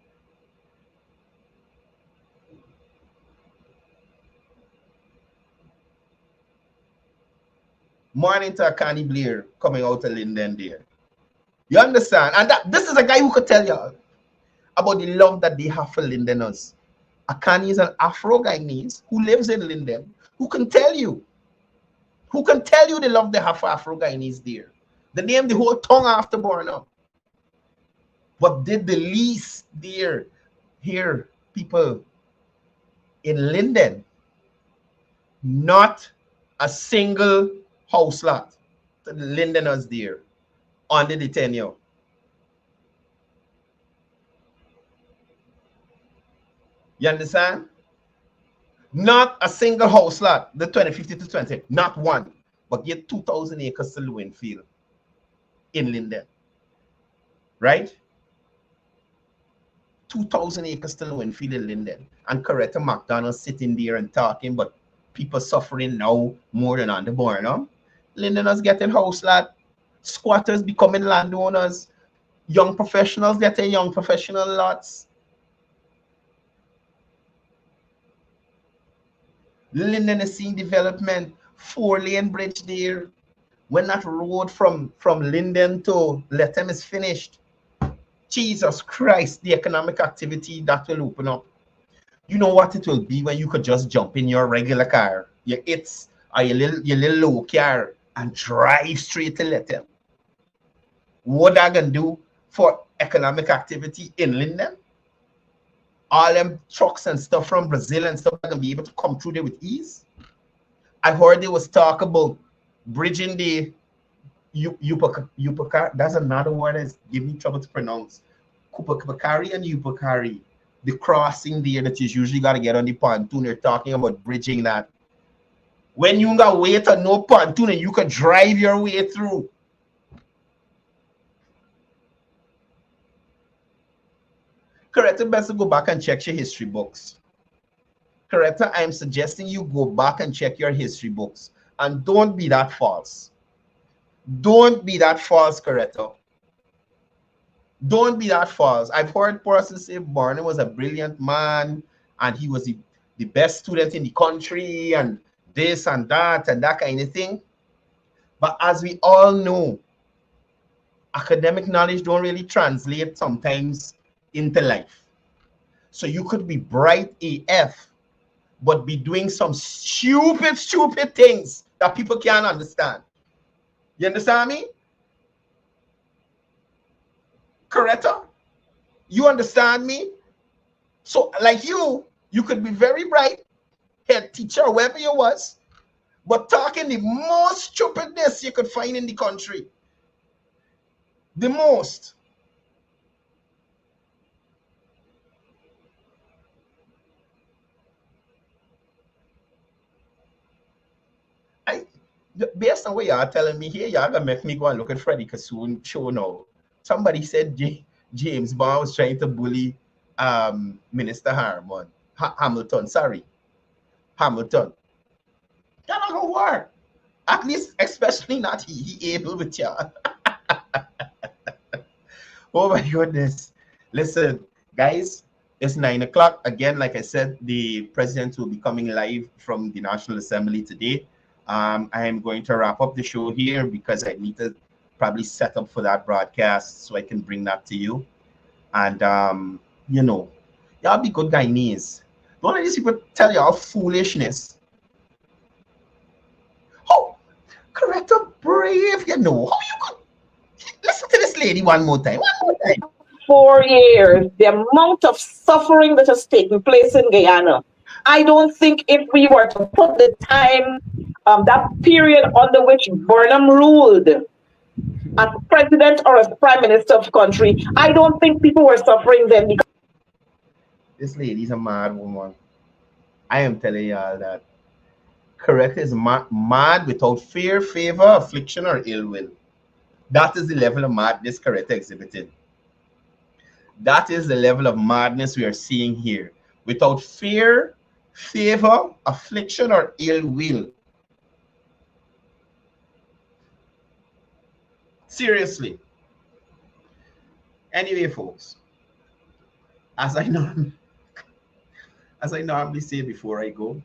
Morning to Akani Blair coming out of Linden there. You understand? And this is a guy who could tell you about the love that they have for Lindeners. Akani is an Afro-Guyanese who lives in Linden, who can tell you the love they have for Afro-Guyanese there. They named the whole tongue after Burnham. But did the least there hear people in Linden? Not a single house lot to the Lindeners there under the tenure. You understand? Not a single house lot, the 2050 to 20, not one. But yet 2,000 acres to Lewinfield in Linden. Right? 2,000 acres to Lewinfield in Linden. And Coretta McDonald sitting there and talking, but people suffering now more than on the Burnham. Lindeners getting house lot, squatters becoming landowners, young professionals getting young professional lots. Linden is seeing development, 4-lane bridge there. When that road from Linden to Lethem is finished, Jesus Christ, the economic activity that will open up. You know what it will be when you could just jump in your regular car, your ITS or your little low car and drive straight to Lethem. What that gonna do for economic activity in Linden? All them trucks and stuff from Brazil and stuff are gonna be able to come through there with ease. I heard there was talk about bridging the Upakari. That's another word that's giving me trouble to pronounce. Upakari and Upakari. The crossing there that you usually got to get on the pontoon. They're talking about bridging that. When you got wait on no pontoon and you can drive your way through. Coretta, best to go back and check your history books. Coretta, I'm suggesting you go back and check your history books. And don't be that false. Don't be that false, Coretta. Don't be that false. I've heard persons say Burnham was a brilliant man and he was the best student in the country and this and that kind of thing. But as we all know, academic knowledge don't really translate sometimes into life. So you could be bright AF, but be doing some stupid things that people can't understand. You understand me? Coretta? You understand me? So like you could be very bright, head teacher, whoever you was, but talking the most stupidness you could find in the country. The most. Based on what y'all telling me here, y'all gonna make me go and look at Freddie Kassoon show now. Somebody said James Bond was trying to bully Minister Hamilton. Hamilton. That not gonna work. At least, especially not he able with y'all. Oh my goodness. Listen, guys, it's 9 o'clock. Again, like I said, the president will be coming live from the National Assembly today. I am going to wrap up the show here because I need to probably set up for that broadcast so I can bring that to you. And, you know, y'all be good Guyanese. Don't let these people tell y'all foolishness. Oh, Coretta brave, you know. How you could listen to this lady one more time. 4 years, the amount of suffering that has taken place in Guyana. I don't think if we were to put the time, that period under which Burnham ruled as president or as prime minister of the country, I don't think people were suffering then. Because this lady's a mad woman. I am telling y'all that Coretta is mad without fear, favor, affliction, or ill will. That is the level of madness Coretta exhibited. That is the level of madness we are seeing here. Without fear, favor, affliction, or ill will. Seriously. Anyway, folks, as I normally say before I go,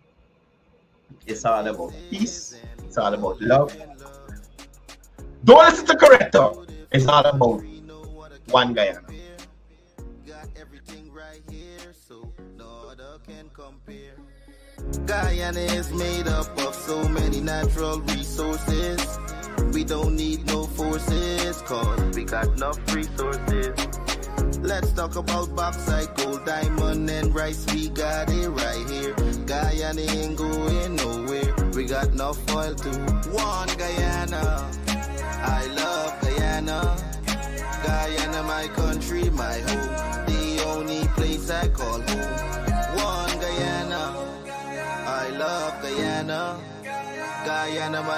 it's all about peace. It's all about love. Don't listen to Coretta. It's all about one Guyana. Guyana is made up of so many natural resources. We don't need no forces, cause we got enough resources. Let's talk about bauxite, gold, diamond, and rice. We got it right here. Guyana ain't going nowhere. We got enough oil to one Guyana. I love Guyana. Guyana, my country, my home. The only place I call home. One Guyana, man.